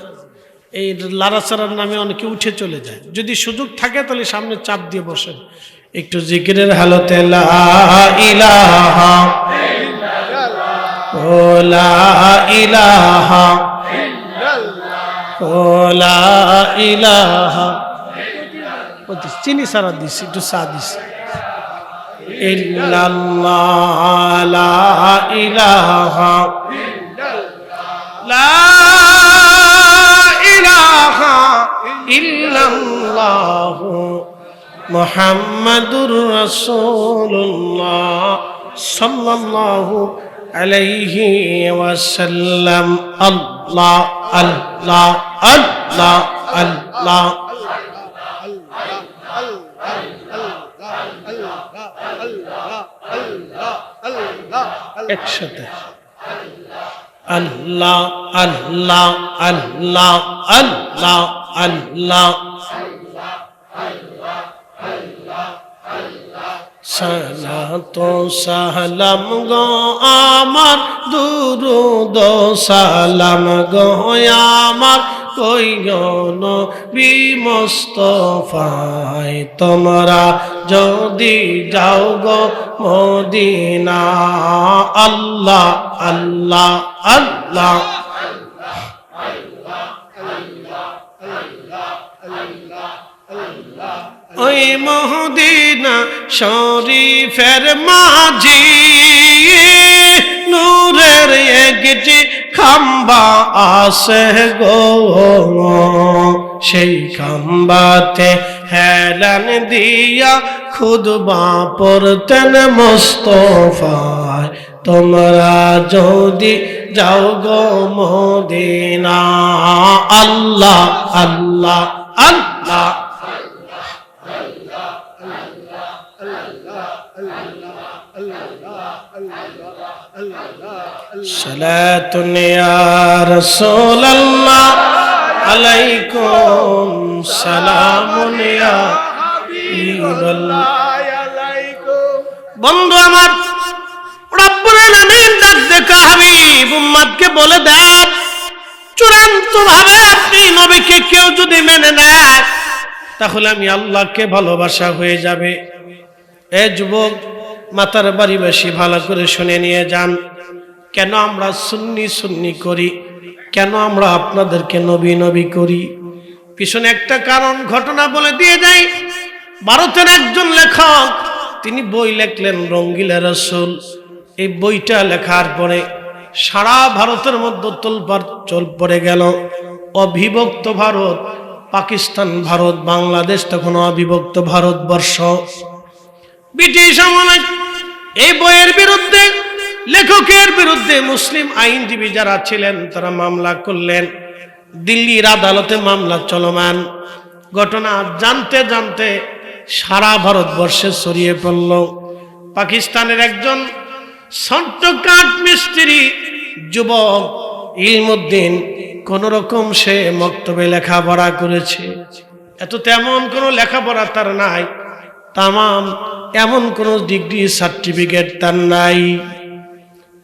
এই লারাচারার নামে অনেকে উঠে চলে যায়। যদি সুযোগ থাকে তাহলে সামনে চাপ দিয়ে বসেন, একটু জিকিরের হালতে লা ইলাহা ও লা ইলাহা ও লা ইলাহা। চিনি সারা দিছি, একটু চা দিছি। ইল্লাল্লাহ লা ইলাহা লা ইলাহা ইল্লাল্লাহ মুহাম্মাদুর রাসূলুল্লাহ সাল্লাল্লাহু আলাইহি ওয়াসাল্লাম। আল্লাহ আল্লাহ আল্লাহ আল্লাহ একসাথে আল্লাহ আল্লাহ আল্লাহ আল্লাহ আল্লাহ। সালাত সালাম গো আমার দুরুদ সালাম গো আমার কইও নবী মুস্তাফায়, তোমরা যদি যাও গো মদিনা। আল্লাহ আল্লাহ আল্লাহ ওই মদিনা শরীফের মাঝি নূরের একটি খাম্বা আছে গো, সেই খাম্বাতে হেলান দিয়া খুতবা পড়তেন মুস্তাফায়, তোমরা যদি যাও গো মদিনা। আল্লাহ আল্লাহ আল্লাহ সালাতুন ইয়া রাসূলুল্লাহ আলাইকুম সালামুন ইয়া হাবিবাল্লাহ। বন্ধু আমার, রব্বুল আলামিন ডাক দেখা হাবিব উম্মতকে বলে দেন, চূড়ান্ত ভাবে আপনি নবীকে কেউ যদি মেনে নেয় তাহলে আমি আল্লাহকে ভালোবাসা হয়ে যাবে। এ যুবক, মাতার বাড়িবাসী ভালো করে শুনে নিয়ে যান। কেন আমরা সুন্নি সুন্নি করি, কেন আমরা আপনাদেরকে নবী নবী করি, পিছনে একটা কারণ ঘটনা বলে দিয়ে যাই। ভারতের একজন লেখক তিনি বই লিখলেন রঙ্গিলা রসুল। এই বইটা লেখার পরে সারা ভারতের মধ্যে তোলপাড় চল পড়ে গেল। অবিভক্ত ভারত, পাকিস্তান ভারত, বাংলাদেশ তখন অবিভক্ত ভারতবর্ষ। ব্রিটিশ আমলে এই বইয়ের বিরুদ্ধে, লেখকের বিরুদ্ধে মুসলিম আইনজীবী যারা ছিলেন তারা মামলা করলেন। দিল্লির আদালতে মামলা চলমান। ঘটনা জানতে জানতে সারা ভারতবর্ষে ছড়িয়ে পড়ল। পাকিস্তানের একজন ছোট্ট কাঠ মিস্ত্রি যুবক ইলমুদ্দিন, কোন রকম সে মক্তবে লেখাপড়া করেছে। এত তেমন কোনো লেখাপড়া তার নাই, তামাম এমন কোন ডিগ্রি সার্টিফিকেট তার নাই।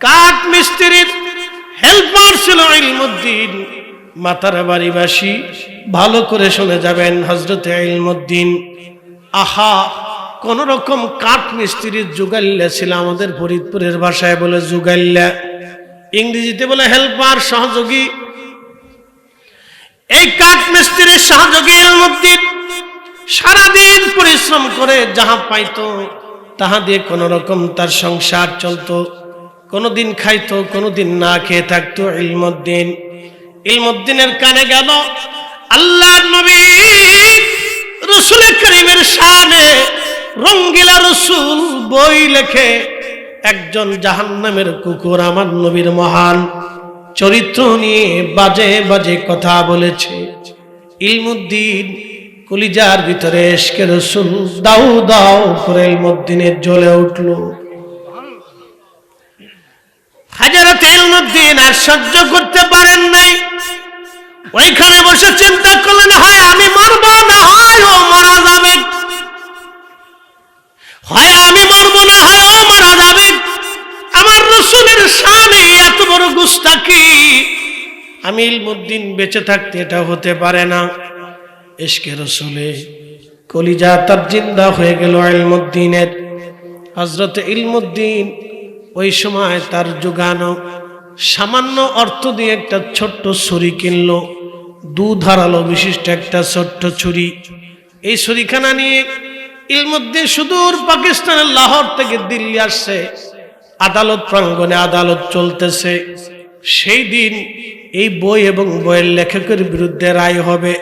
কাঠ মিস্ত্রির হেল্পার ছিল ইলমুদ্দিন। মাতার বাড়িবাসী ভালো করে শুনে যাবেন, হযরতে ইলমুদ্দিন আহা কোন রকম কাঠ মিস্ত্রির জুগাল্লা ছিল। আমাদের ফরিদপুরের ভাষায় বলে জুগাল্লা, ইংরেজিতে বলে হেল্পার, সহযোগী। এই কাঠ মিস্ত্রির সহযোগী ইলমুদ্দিন সারাদিন পরিশ্রম করে যাহা পাইতো তাহা দিয়ে কোন রকম তার সংসার চলতো। কোনদিন খাইতো, কোনদিন না খেয়ে থাকতো। ইলমুদ্দিন ইলমুদ্দিনের কানে গেল আল্লাহর নবী রাসূল করিমের শানে রঙ্গিলা রাসূল বই লেখে একজন জাহান্নামের কুকুর আমার নবীর মহান চরিত্র নিয়ে বাজে বাজে কথা বলেছে। ইলমুদ্দিন কলিজার ভিতরে ইশকে রাসূল দাউ দাউ করে ইলমুদ্দিনের জ্বলে উঠল। হযরত ইলমুদ্দিন আর সহ্য করতে পারেন নাই, ওইখানে বসে চিন্তা করলেন হয় আমি মরব না হয় ও মারা যাবে, হয় আমি মরব না হয় ও মারা যাবে। আমার রাসূলের শানে এত বড় গুস্তাখি, আমি ইলমুদ্দিন বেঁচে থাকতে এটা হতে পারে না। ইশকে রাসূলে কলিজা তার জিন্দা হয়ে গেল ইলমুদ্দিনের। হযরত ইলমুদ্দিন ওই সময় তার যোগানো সামান্য অর্থ দিয়ে একটা ছোট্ট ছুরি কিনলো, দুধারালো বিশিষ্ট একটা ছোট্ট ছুরি। এই ছুরিখানা নিয়ে ইলমুদ্দিন সুদূর পাকিস্তানের লাহোর থেকে দিল্লি আসছে। আদালত প্রাঙ্গণে আদালত চলতেছে। সেই দিন এই বই এবং বইয়ের লেখকের বিরুদ্ধে রায় হবে।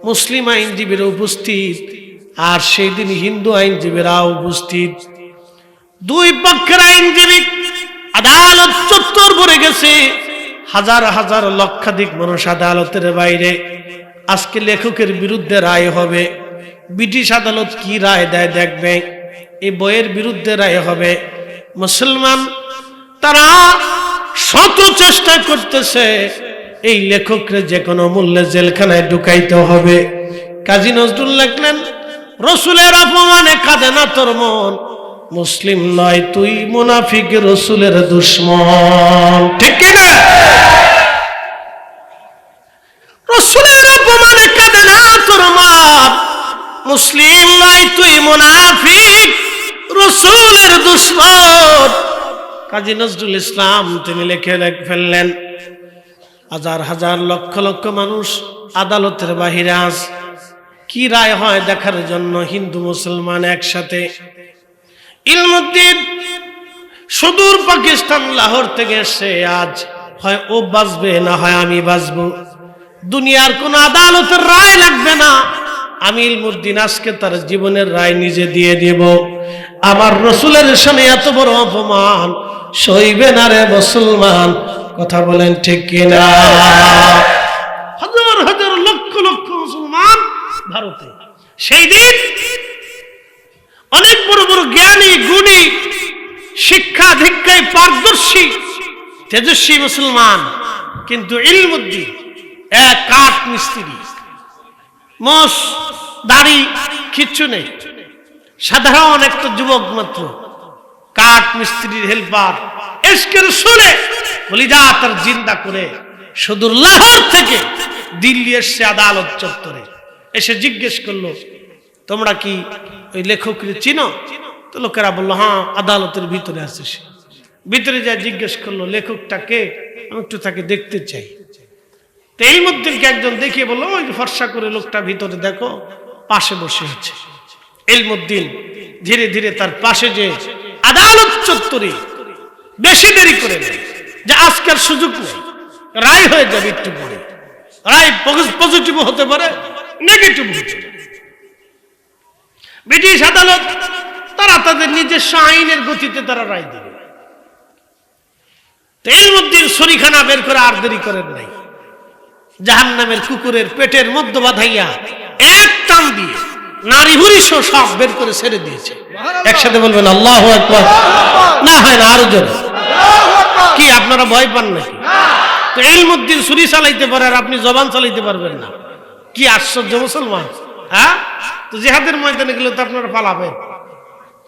মুসলিম আইনজীবীরা উপস্থিত, আর সেই দিন হিন্দু আইনজীবীরা উপস্থিত। দুই পক্ষের আইনজীবী আদালত চত্বর ভরে গেছে, হাজার হাজার লক্ষাধিক মানুষ আদালতের বাইরে। আজকে লেখকের বিরুদ্ধে রায় হবে। ব্রিটিশ আদালত কি রায় দেয় দেখবে। এই বইয়ের বিরুদ্ধে রায় হবে। মুসলমান তারা শত চেষ্টা করতেছে এই লেখককে যে কোনো মূল্যে জেলখানায় ঢুকাইতে হবে। কাজী নজরুল লিখলেন, রাসূলের অপমানে কাঁদে না তোর মন, মুসলিম নয় তুই মুনাফিক রাসূলের দুশমন। ঠিক কি না? রাসূলের অপমানে কাঁদে না তোর মন, মুসলিম নয় তুই মুনাফিক রাসূলের দুশমন। কাজী নজরুল ইসলাম তিনি লিখে ফেললেন, হাজার হাজার লক্ষ লক্ষ মানুষ আদালতের বাহিরে আজ কি রায় হয় দেখার জন্য হিন্দু মুসলমান একসাথে। ইলমুদ্দিন সুদূর পাকিস্তান লাহোর থেকে এসে আজ হয় ও বাঁচবে না হয় আমি বাঁচবো। দুনিয়ার কোন আদালতের রায় লাগবে না, আমি ইলমুদ্দিন আজকে তার জীবনের রায় নিজে দিয়ে দেব। আমার রাসূলের সামনে এত বড় অপমান সইবে না রে মুসলমান। কথা বলেন ঠিক কিনা? হাজার হাজার লক্ষ লক্ষ মুসলমান ভারতে সেই দিন অনেক বড় বড় জ্ঞানী গুণী শিক্ষা দীক্ষায় পারদর্শী তেজস্বী মুসলমান, কিন্তু ইলমুদ্দিন এক কাঠ মিস্ত্রি, মোষ দাড়ি কিচ্ছু নেই, সাধারণ একটা যুবক মাত্র, কাঠ মিস্ত্রির হেল্পার। ইশকে রাসূলে কলিজা তার জিন্দা করে সুদূর লাহোর থেকে দিল্লি এসে আদালত চত্বরে এসে জিজ্ঞেস করলো, তোমরা কি ওই লেখককে চিনো? তো লোকেরা বললো হ্যাঁ, আদালতের ভিতরে আছে। সে ভিতরে যা জিজ্ঞেস করলো লেখকটা কে, আমি একটু তাকে দেখতে চাই। তো ইলমুদ্দিনকে একজন দেখিয়ে বললো ওই ফর্সা করে লোকটা ভিতরে দেখো, পাশে বসে আছে। ইলমুদ্দিন ধীরে ধীরে তার পাশে যে আদালত চত্বরে বেশি দেরি করে নেয় যে আজকের সুযোগ নেই, রায় হয়ে যাবে একটু পরে। রায় পজিটিভ হতে পারে, নেগেটিভ হতে পারে। ব্রিটিশ আদালত তারা তাদের নিজস্ব আইনের গতিতে তারা রায় দেবে। ইলমুদ্দিন ছুরিখানা বের করে আর দেরি করেন নাই। জাহান্নামের কুকুরের পেটের মধ্যে বাঁধাইয়া এক টান দিয়ে নারী হুরি সব বের করে ছেড়ে দিয়েছে। একসাথে বলবেন আল্লাহু আকবার। না হয় না, আরো জোরে। কি আপনারা ভয় পান নাকি? তো ইলমুদ্দিন ছুরি চালাইতে পারে আর আপনি জবান চালাইতে পারবেন না, কি আশ্চর্য মুসলমান। হ্যাঁ, তো জিহাদের ময়দানে গেলে তো আপনারা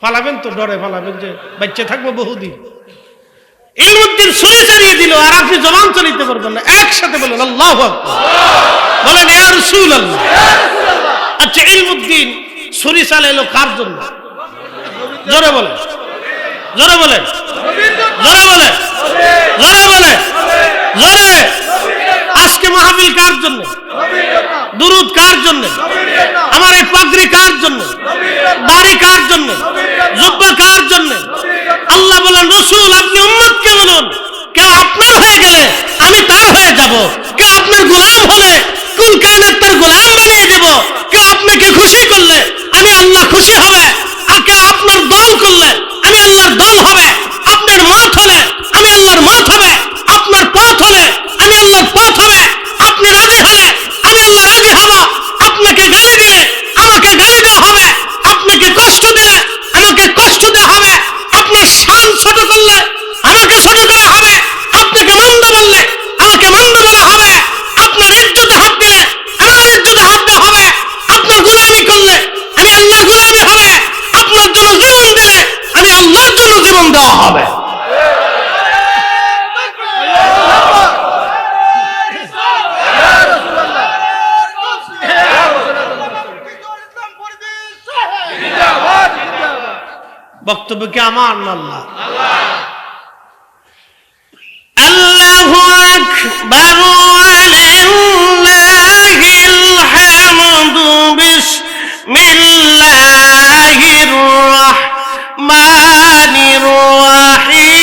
পালাবেন তো, ডরে পালাবেন যে বাচ্চা থাকবো বহুদিন। ইলমুদ্দিন ছুরি চালিয়ে দিল আর আপনি জবান চালাইতে পারবেন না। একসাথে বলেন আল্লাহু আকবার, বলেন ইয়া রাসূলুল্লাহ। আচ্ছা, ইলমুদ্দিন ছুরি চালাইলো কার জন্য? জোরে বলেন, জোরে বলেন, জোরে বলেন, জোরে বলেন, জোরে। আজকে মাহফিল কার জন্য? দুরুদ কার জন্য? আমার এই পাগড়ি কার জন্য? দাড়ি কার জন্য? জুব্বা কার জন্য? আল্লাহ বলেন রাসূল আপনি উম্মতকে বলুন, কেউ আপনার হয়ে গেলে আমি তার হয়ে যাব, কেউ আপনার হবে। বক্তব্য কি আমার না আল্লাহ? আল্লাহু আকবার ওয়ালিল্লাহিল হামদু বিসমিল্লাহির রাহমানির রাহিম।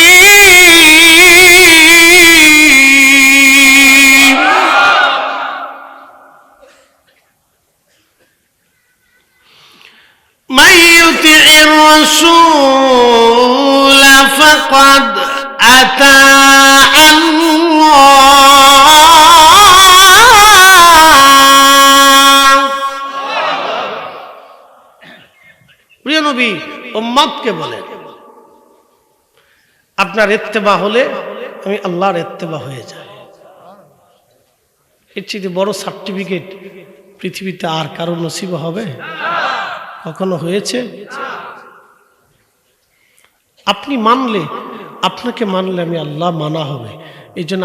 মান ইউতি'ir রাসূল ফাকাদ আতা আল্লাহ। প্রিয় নবী উম্মতকে বলেন, আপনার ইত্তেবা হলে আমি আল্লাহর ইত্তেবা হয়ে যাই। এর চেয়ে বড় সার্টিফিকেট পৃথিবীতে আর কারো নসিব হবে? কখনো হয়েছে? আপনি মানলে, আপনাকে মানলে আমি আল্লাহ মানা হবে। এই জন্য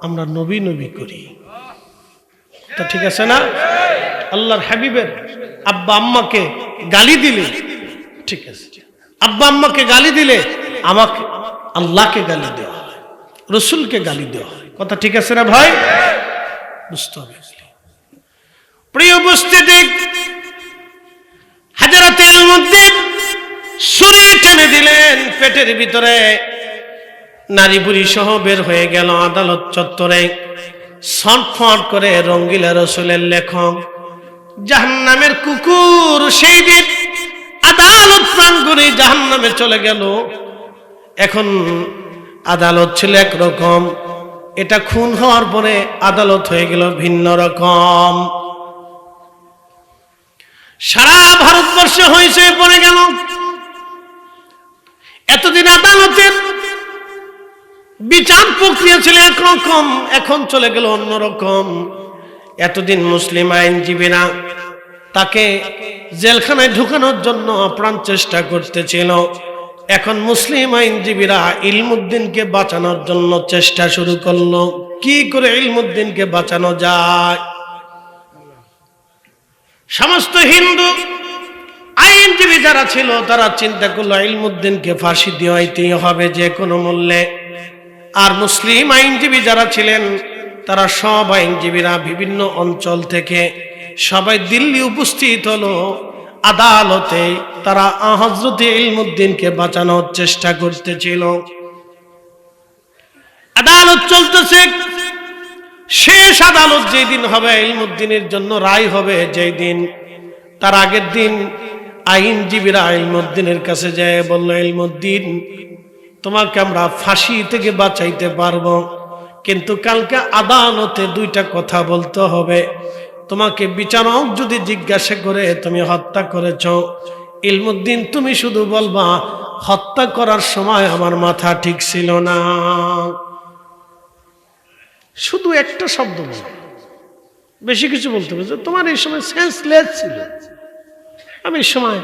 আমরা নবী নবী করি। তা ঠিক আছে না? আল্লাহর হাবিবের আব্বা আম্মাকে গালি দিলে ঠিক আছে, আব্বা আম্মাকে গালি দিলে আমাকে আল্লাহকে গালি দেওয়া হয়, রসুলকে গালি দেওয়া হয়। কথা ঠিক আছে না ভাই? বুঝতে হবে। প্রিয় উপস্থিতি, হাজরাতে ইলমুদ্দিন ছুরি টেনে দিলেন পেটের ভিতরে, নারী বুড়ি সহ বের হয়ে গেল আদালত চত্বরে। ছটফট করে রঙ্গিলা রসুলের লেখক জাহান্নামের কুকুর সেই দিন আদালত প্রাঙ্গণে জাহান্নামে চলে গেল। এখন আদালত ছিল একরকম, এটা খুন হওয়ার পরে আদালত হয়ে গেল ভিন্ন রকম। সারা ভারতবর্ষে হয়েছে পড়ে গেল। এতদিন আদালতের বিচার প্রক্রিয়া ছিল একরকম, এখন চলে গেল অন্যরকম। এতদিন মুসলিম আইনজীবীরা তাকে জেলখানায় ঢুকানোর জন্য আপ্রাণ চেষ্টা করতেছিল, এখন মুসলিম আইনজীবীরা ইলমুদ্দিনকে বাঁচানোর জন্য চেষ্টা শুরু করলো। কি করে ইলমুদ্দিনকে বাঁচানো যায়? সমস্ত হিন্দু আইনজীবী যারা ছিল তারা চিন্তা করলো ইলমুদ্দিনকে ফাঁসি দেওয়াইতেই হবে যে কোনো মূল্যে। আর মুসলিম আইনজীবী যারা ছিলেন তারা সব আইনজীবীরা বিভিন্ন অঞ্চল থেকে সবাই দিল্লি উপস্থিত হলো আদালতে। তারা হযরত ইলমুদ্দিনকে বাঁচানোর চেষ্টা করতেছিল। আদালত চলতেছে, শেষ আদালত যেই দিন হবে ইলমুদ্দিনের জন্য রায় হবে যেই দিন, তার আগের দিন আইনজীবীরা ইলমুদ্দিনের কাছে যায় বলল, ইলমুদ্দিন তোমাকে আমরা ফাঁসি থেকে বাঁচাইতে পারবো, কিন্তু কালকে আদালতে দুইটা কথা বলতে হবে। তোমাকে বিচারক যদি জিজ্ঞাসা করে তুমি হত্যা করেছ, ইলমুদ্দিন তুমি শুধু বলবা হত্যা করার সময় আমার মাথা ঠিক ছিল না। শুধু একটা শব্দ বলবে, বেশি কিছু বলতে হবে, তোমার এই সময় সেন্সলেস ছিল, আমি এই সময়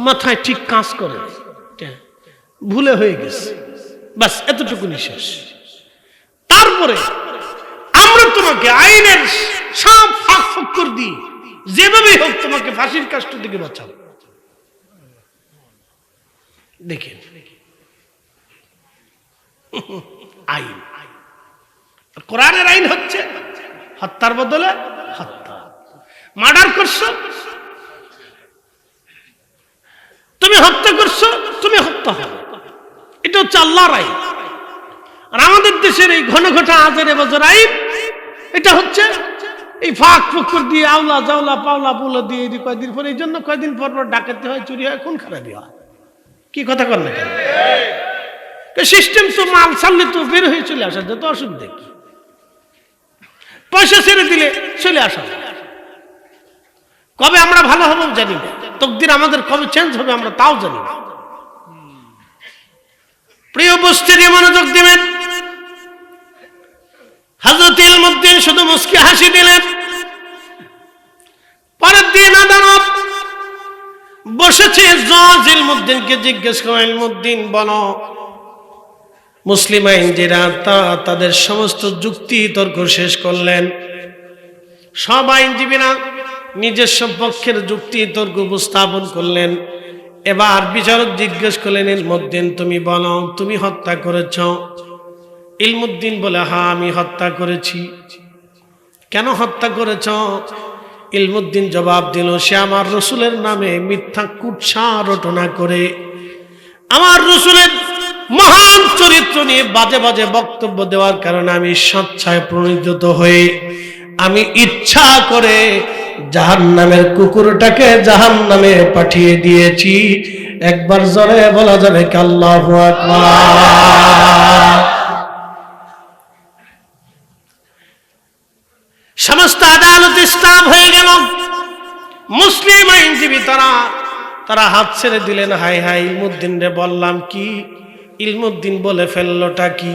মাথায় ঠিক কাজ করে ভুলে হয়ে গেছে, বাস এতটুকুনি শেষ। তারপরে আমরা তোমাকে আইনের সব ফাঁক ফক্কর দিই, যেভাবে হোক তোমাকে ফাঁসির কাষ্ট থেকে বাঁচাবো। দেখেন আইন, কোরআনের আইন হচ্ছে হত্যার বদলে হত্যা। মার্ডার করছো তুমি, হত্যা করছো তুমি, হত্যা হবে। এটা হচ্ছে আল্লাহর আইন। আর আমাদের দেশের এই ঘন ঘটা আজের বছর আইন, এটা হচ্ছে এই ফাঁক ফক্কর দিয়ে আওলা জাওলা পাওলা পুলা দিয়ে কয়দিন পর, এই জন্য কয়দিন পর পর ডাকাতি হয়, চুরি হয়, খুন খারাপি হয়। কি কথা কর না কেন? সিস্টেম তো মাল ছাড়লে তো বের হয়ে চলে আসা যেত, অসুবিধা কি? পয়সা ছেড়ে দিলে চলে আসা। কবে আমরা ভালো হবো জানি না, তকদির আমাদের কবে চেঞ্জ হবে আমরা তাও জানি না। প্রিয় উপস্থিতি, মনোযোগ দিবেন। হযরত ইলমুদ্দিন শুধু মুস্কি হাসি দিলেন। পরের দিন আদালত বসেছে, জজ ইলমুদ্দিনকে জিজ্ঞেস করে, ইলমুদ্দিন বলো। মুসলিম আইনজীবীরা তাদের সমস্ত যুক্তি তর্ক শেষ করলেন। সব আইনজীবীরা নিজস্ব পক্ষের যুক্তি তর্ক উপস্থাপন করলেন। এবার বিচারক জিজ্ঞেস করলেন, ইলমুদ্দিন তুমি বলো, তুমি হত্যা করেছ? ইলমুদ্দিন বলে, হ্যাঁ আমি হত্যা করেছি। কেন হত্যা করেছ? ইলমুদ্দিন জবাব দিল, সে আমার রসুলের নামে মিথ্যা কুৎসা রটনা করে আমার রসুলের মহান চরিত্র নিয়ে বাজে বাজে বক্তব্য দেওয়ার কারণে আমি স্বেচ্ছায় প্রণোদিত হয়ে আমি ইচ্ছা করে জাহান্নামের কুকুরটাকে জাহান্নামে পাঠিয়ে দিয়েছি। একবার জোরে বলা যাবে কি আল্লাহু আকবার। সমস্ত আদালত স্টাফ হয়ে গেল। মুসলিম আইনজীবী তারা হাত ছেড়ে দিলেন, হাই হাই ইলমুদ্দিন রে বললাম কি, ইলমুদ্দিন বলে ফেললোটা কি।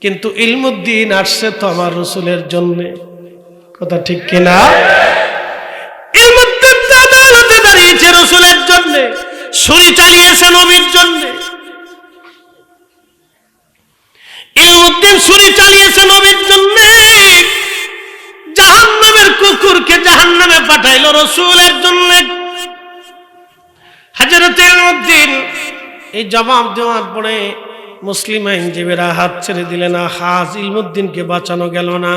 কিন্তু ইলমুদ্দিন আসছে তো আমার রসুলের জন্য, কথা ঠিক কিনা? ইলমুদ্দিন আদালতে দাঁড়িয়েছে রসুলের জন্য, ছুরি চালিয়েছে নবীর জন্য। ইলমুদ্দিন ছুরি চালিয়েছে নবীর জন্য, জাহান্নামের কুকুরকে জাহান্নামে পাঠাইলো রসুলের জন্য। হযরত ইলমুদ্দিন এই জবাব দেওয়ার পরে মুসলিম আইনজীবীরা হাত ছেড়ে দিলেন। হাজ ইলমুদ্দিনকে বাঁচানো গেল না।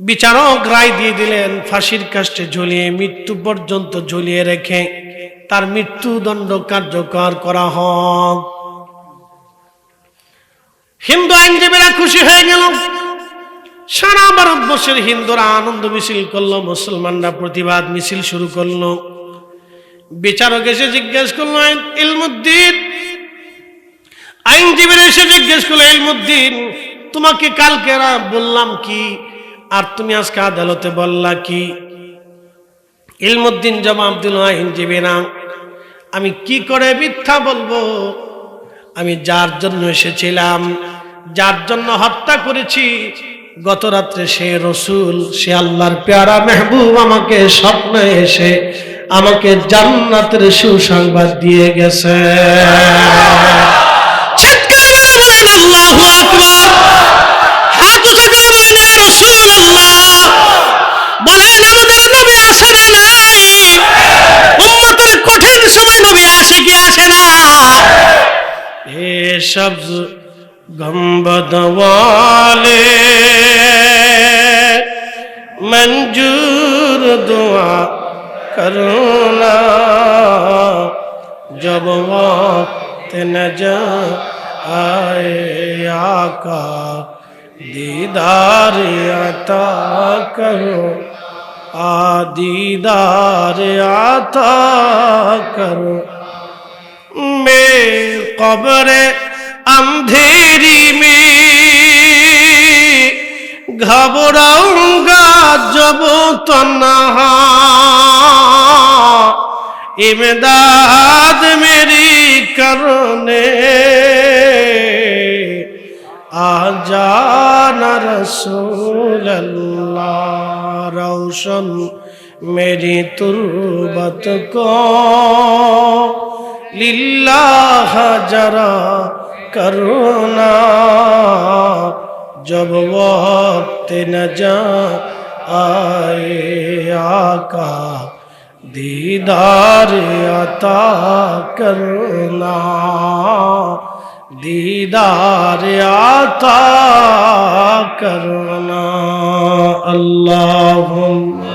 বিচারক রায় দিয়ে দিলেন, ফাঁসির কাস্টে ঝুলিয়ে মৃত্যু পর্যন্ত ঝুলিয়ে রেখে তার মৃত্যুদণ্ড কার্যকর করা হোক। হিন্দু আইনজীবীরা খুশি হয়ে গেল। সারা ভারতবর্ষের হিন্দুরা আনন্দ মিছিল করলো, মুসলমানরা প্রতিবাদ মিছিল শুরু করলো। বিচারক এসে জিজ্ঞেস করলো, ইলমুদ্দিন, আইনজীবীরা এসে জিজ্ঞেস করলো, ইলমুদ্দিন তোমাকে কালকে বললাম কি আর তুমি আজকে আদালতে বললা কি? ইলমুদ্দিন জবাব দিল, আইনজীবীরা আমি কি করে মিথ্যা বলবো? আমি যার জন্য এসেছিলাম, যার জন্য হত্যা করেছি, গত রাত্রে সে রসুল, সে আল্লাহর পেয়ারা মেহবুব আমাকে স্বপ্নে এসে আমাকে জান্নাতের সুসংবাদ দিয়ে গেছে। চিৎকার করে বলেন আল্লাহু আকবার। হাত উঁচু করে বলেন ইয়া রাসূলুল্লাহ। বলেন আমাদের নবী আসে না নাই? উম্মতের কঠিন সময় নবী আসে কি আসে না? এ সব গম্বদ ওয়ালে मंजूर दुआ करना जब वक्त नजर आए आका दीदार अता करो दीदार अता करो मैं कब्र अंधेरी में घबराऊंगा जब तन्हा इमदाद मेरी करने आ जाना रसूल अल्लाह रोशन मेरी तुर्बत को लिल्लाह जरा करुणा जब वक्त नजर आए आका दीदार अता करना दीदार अता करना अल्लाहुम्मा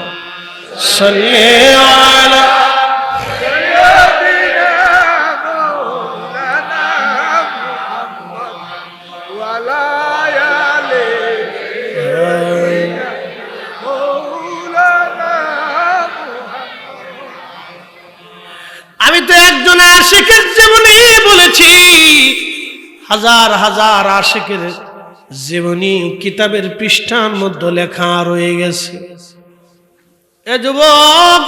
सल्ली अला আমি তো একজন আশিকের জীবনী বলেছি, হাজার হাজার আশিকের জীবনী কিতাবের পৃষ্ঠার মধ্যে লেখা রয়ে গেছে। এ যুবক,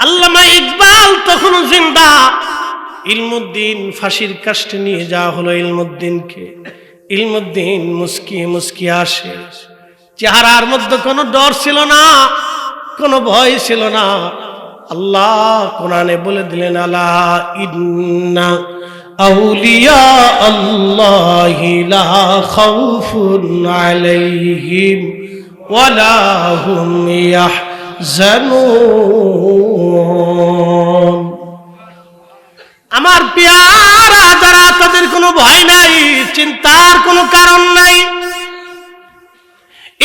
আল্লামা ইকবাল তখনও জিন্দা। ইলমুদ্দিন ফাঁসির কাস্টে নিয়ে যাওয়া হলো ইলমুদ্দিনকে। ইলমুদ্দিন মুস্কি মুস্কি আসে, চেহারার মধ্যে কোনো ডর ছিল না, কোনো ভয় ছিল না। আল্লাহ কোরআনে বলে দিলেন, আলা ইন্না আউলিয়া আল্লাহি লা খাউফুন আলাইহিম ওয়ালা হুম ইয়াহজানুন। আমার পেয়ারা যারা, তাদের কোনো ভয় নাই, চিন্তার কোনো কারণ নাই।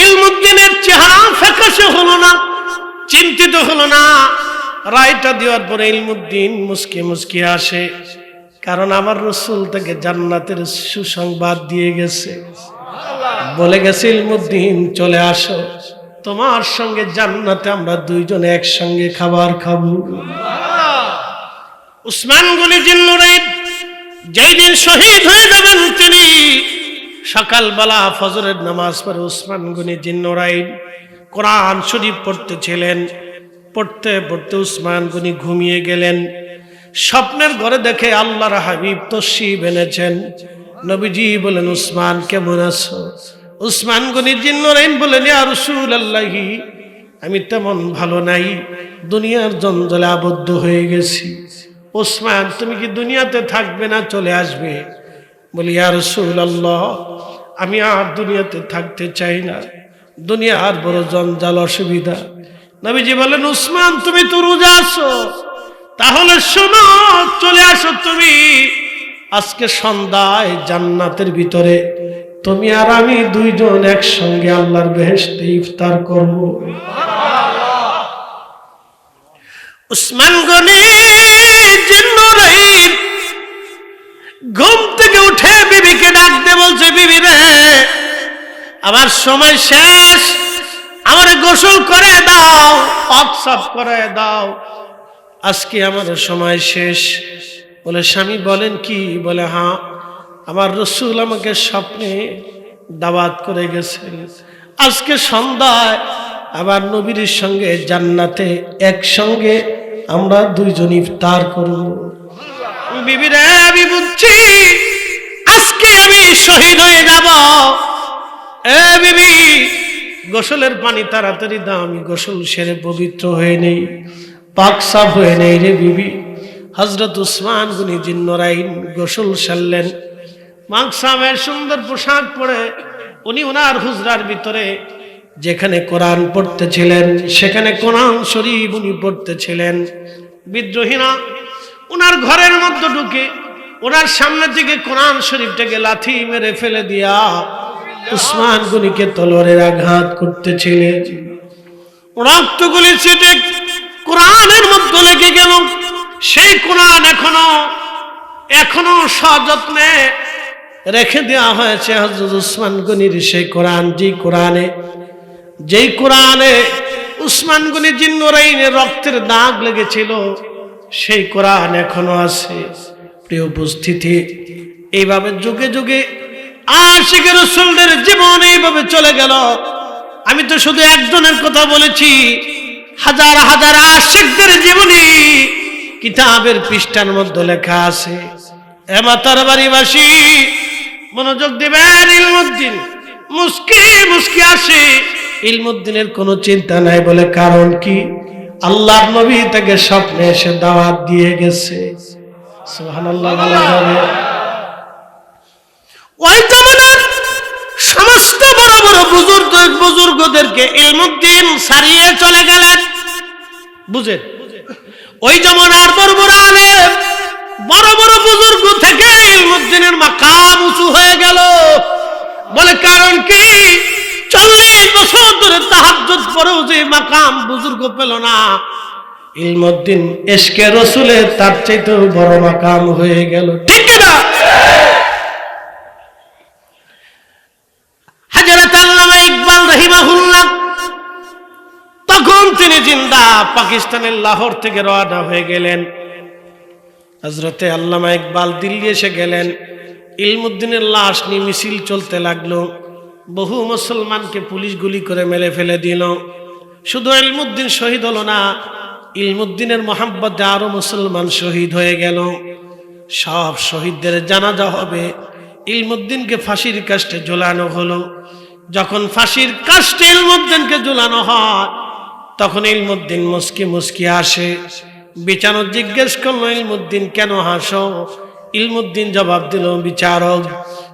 ইলমুদ্দিনের চেহারা ফ্যাকাশে হলো না, চিন্তিত হলো না। রায়টা দেওয়ার পরে ইলমুদ্দিন মুস্কি মুস্কি আসে, কারণ আমার রাসূল তাকে জান্নাতের সুসংবাদ দিয়ে গেছে, বলে গেছে ইলমুদ্দিন চলে আসো, তোমার সঙ্গে জান্নাতে আমরা দুইজনে একসঙ্গে খাবার খাবো। উসমান গনি জিন্নুরাইন যেই দিন শহীদ হয়ে যাবেন, তিনি সকালবেলা ফজরের নামাজ পড়ে উসমান গনি জিন্নুরাইন কোরআন শরীফ পড়তেছিলেন। পড়তে পড়তে উসমান গনি ঘুমিয়ে গেলেন। স্বপ্নের ঘরে দেখে আল্লাহর হাবিব তশরিফ এনেছেন। নবীজি বলেন, উসমান কেমন আছো? উসমান গনি জিন্নুরাইন বলেন, ইয়া রাসূলুল্লাহি, আমি তেমন ভালো নাই, দুনিয়ার জঞ্জালে আবদ্ধ হয়ে গেছি। উসমান, তুমি কি দুনিয়াতে থাকবে না চলে আসবে? বলি, ইয়া রাসূলুল্লাহ, আমি আর দুনিয়াতে থাকতে চাই না, দুনিয়ার বড় জঞ্জাল, অসুবিধা। নবীজি বলেন, উসমান তুমি তো রোজা আছো, তাহলে শোনো, চলে আসো তুমি। আজকে সন্ধ্যায় জান্নাতের ভিতরে তুমি আর আমি দুইজন একসঙ্গে আল্লাহর বেহেশতে ইফতার করব। উসমান গনি জিন্নুরাইন ঘুম থেকে উঠে বিবিকে ডাক দিয়ে বলছে, বিবি রে, আমার সময় শেষ, আমার গোসল করে দাও, পাক সাফ করে দাও, আজকে আমার সময় শেষ। বলে, স্বামী বলেন কি? বলে, হ্যাঁ, আমার রাসূল আমাকে স্বপ্নে দাওয়াত করে গেছেন, আজকে সন্ধ্যায় আবার নবীর সঙ্গে জান্নাতে একসঙ্গে আমরা দুইজন ইফতার করব। বিবি রে, আমি বুঝছি আজকে আমি শহীদ হয়ে যাব। এ বিবি, গোসলের পানি তাড়াতাড়ি দাও, আমি গোসল সেরে পবিত্র হয়ে নেই, পাক সাফ হয়ে নেই রে বিবি। হযরত উসমান গনি জিন্নুরাইন গোসল সারলেন, মাকসামের সুন্দর পোশাক পরে উনি ওনার হুজরার ভিতরে যেখানে কোরআন পড়তেছিলেন, সেখানে কোরআন শরীফ উনি পড়তেছিলেন। বিদ্রোহীরা ওনার ঘরের মধ্যে ঢুকে ওনার সামনে থেকে কোরআন শরীফটাকে লাথি মেরে ফেলে দিয়া উসমান গনিকে তলোয়ারের আঘাত করতেছিলেন। রক্তগুলি ছিটে কোরআনের মধ্যে লেগে গেল। সেই কোরআন এখনো সযত্নে রেখে দেওয়া হয়েছে হযরত উসমান গনির সেই কোরআন, যেই কোরআনে উসমান গনি জিন্নুরাইনের রক্তের দাগ লেগেছিল, সেই কোরআন এখনো আছে। প্রিয় উপস্থিতি, এইভাবে যুগে যুগে আশিক রাসূলের জীবন এইভাবে চলে গেল। আমি তো শুধু একজনের কথা বলেছি, হাজার হাজার আশিকদের জীবনী কিতাবের পৃষ্ঠার মধ্যে লেখা আছে। এ মাতার বাড়িবাসী, মনোযোগ দিবেন। ইলমুদ্দিন মুস্কি মুস্কি আসে, ইলমুদ্দিনের কোনো চিন্তা নাই। বলে, কারণ কি? আল্লাহর নবী তাকে স্বপ্নে এসে দাওয়াত দিয়ে গেছে। সুবহানাল্লাহ। ওই জামানার সমস্ত বড় বড় বুজুর্গদেরকে ইলমুদ্দিন ছাড়িয়ে চলে গেলেন। বুঝেন, ওই জামানার বড় বড় আলেম, বড় বড় বুজুর্গ থেকে ইলমুদ্দিনের মাকাম উঁচু হয়ে গেল। বলে, কারণ কি? 40 বছর ধরে তাহাজ্জুদ পড়েও যে মাকাম বুজুর্গ পেল না, ইলমুদ্দিন ইশকে রাসূলের তার চাইতেও বড় মাকাম হয়ে গেল। ঠিক না? হযরত আল্লামা ইকবাল রাহিমাহুল্লাহ তখন তিনি জিন্দা, পাকিস্তানের লাহোর থেকে রওনা হয়ে গেলেন। হযরতে আল্লামা ইকবাল দিল্লি এসে গেলেন। ইলমুদ্দিনের লাশ নিয়ে মিছিল চলতে লাগলো। বহু মুসলমানকে পুলিশ গুলি করে মেরে ফেলে দিল। শুধু ইলমুদ্দিন শহীদ হলো না, ইলমুদ্দিনের মহাব্বতে আরো মুসলমান শহীদ হয়ে গেল। সব শহীদদের জানাজা হবে। ইলমুদ্দিনকে ফাঁসির কাস্টে ঝোলানো হলো। যখন ফাঁসির কাস্টে ইলমুদ্দিনকে ঝোলানো হয়, তখন ইলমুদ্দিন মুস্কি মুস্কি হাসে। বিচারক জিজ্ঞেস করলো, ইলমুদ্দিন কেন হাসো? ইলমুদ্দিন জবাব দিল, বিচারক